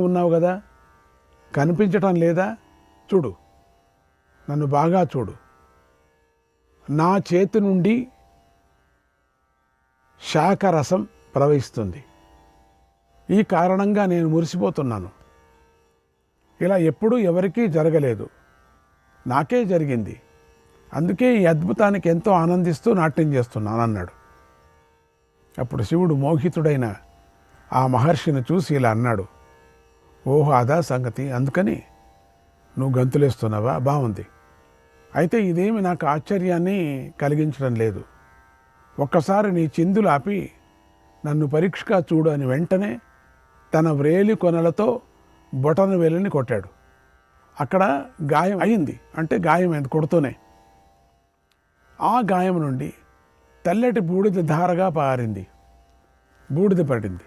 ఉన్నావు కదా, కనిపించటం లేదా? చూడు, నన్ను బాగా చూడు. నా చేతి నుండి శాఖరసం ప్రవహిస్తుంది. ఈ కారణంగా నేను మురిసిపోతున్నాను. ఇలా ఎప్పుడూ ఎవరికీ జరగలేదు, నాకే జరిగింది. అందుకే ఈ అద్భుతానికి ఎంతో ఆనందిస్తూ నాట్యం చేస్తున్నాను అన్నాడు. అప్పుడు శివుడు మోహితుడైన ఆ మహర్షిని చూసి ఇలా అన్నాడు, ఓహో అదా సంగతి, అందుకని నువ్వు గంతులేస్తున్నావా? బాగుంది. అయితే ఇదేమి నాకు ఆశ్చర్యాన్ని కలిగించడం లేదు. ఒక్కసారి నీ చిందులు ఆపి నన్ను పరీక్షగా చూడు అని వెంటనే తన వ్రేలి కొనలతో బొటన వేలిని కొట్టాడు. అక్కడ గాయం అయింది, అంటే గాయం అయింది కొడుతూనే. ఆ గాయం నుండి తెల్లటి బూడిద ధారగా పారింది, బూడిద పడింది.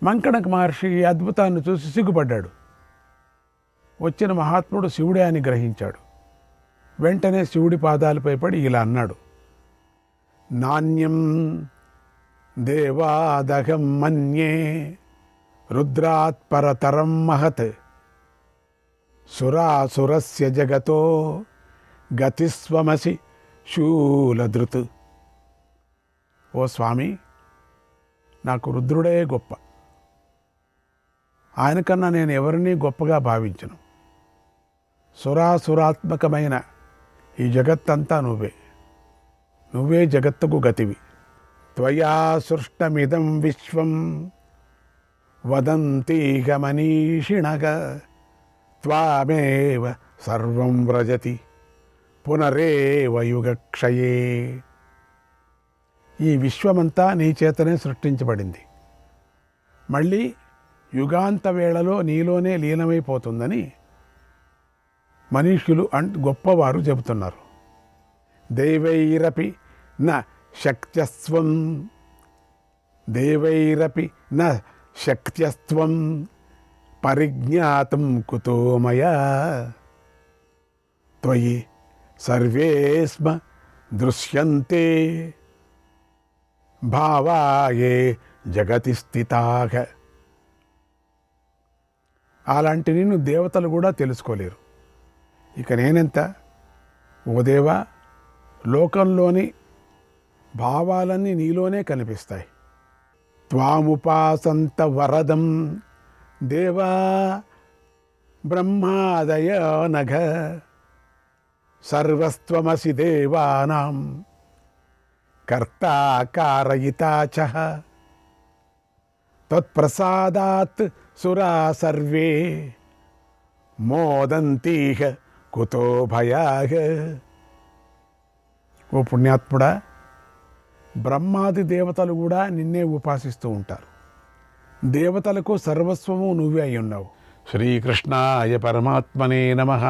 మంకణక మహర్షి ఈ అద్భుతాన్ని చూసి సిగ్గుపడ్డాడు. వచ్చిన మహాత్ముడు శివుడే అని గ్రహించాడు. వెంటనే శివుడి పాదాలపై పడి ఇలా అన్నాడు, నాణ్యం దేవాదహం మన్యే రుద్రాత్ పరతరం మహత్ సురాసురస్య జగతో గతిస్వమసి శూలధృత్. ఓ స్వామి, నాకు రుద్రుడే గొప్ప. ఆయనకన్నా నేను ఎవరినీ గొప్పగా భావించను. సురాసురాత్మకమైన ఈ జగత్తంతా నువ్వే జగత్తుకు గతివి. త్వయా సృష్టమిదం విశ్వం వదంతీహ మనీషిణః త్వామేవ సర్వం వ్రజతి పునరేవ యుగక్షయే. ఈ విశ్వమంతా నీ చేతనే సృష్టించబడింది, మళ్ళీ యుగాంత వేళలో నీలోనే లీనమైపోతుందని మనీషులు గొప్పవారు చెబుతున్నారు. దేవైరపి న శక్త్యస్వం, దేవైరపి న శక్త్యస్వం పరిజ్ఞాతం కుతో మయా త్వయి సర్వే స్మ దృశ్యంతే భావాయే జగతి స్థితాః. అలాంటి నిన్ను దేవతలు కూడా తెలుసుకోలేరు, ఇక నేనెంత? ఓ దేవా, లోకంలోని భావాలన్నీ నీలోనే కనిపిస్తాయి. త్వాముపాసంత వరదం దేవా బ్రహ్మాదయ నఘ సర్వస్త్వమసి దేవానాం కర్తా కారయితా చ తత్ప్రసాదాత్ సురా సర్వే మోదంతీహ కుతో భయాః. ఓ పుణ్యాత్ముడా, బ్రహ్మాది దేవతలు కూడా నిన్నే ఉపాసిస్తూ ఉంటారు. దేవతలకు సర్వస్వము నువ్వే అయి ఉన్నావు. శ్రీకృష్ణాయ పరమాత్మనే నమః.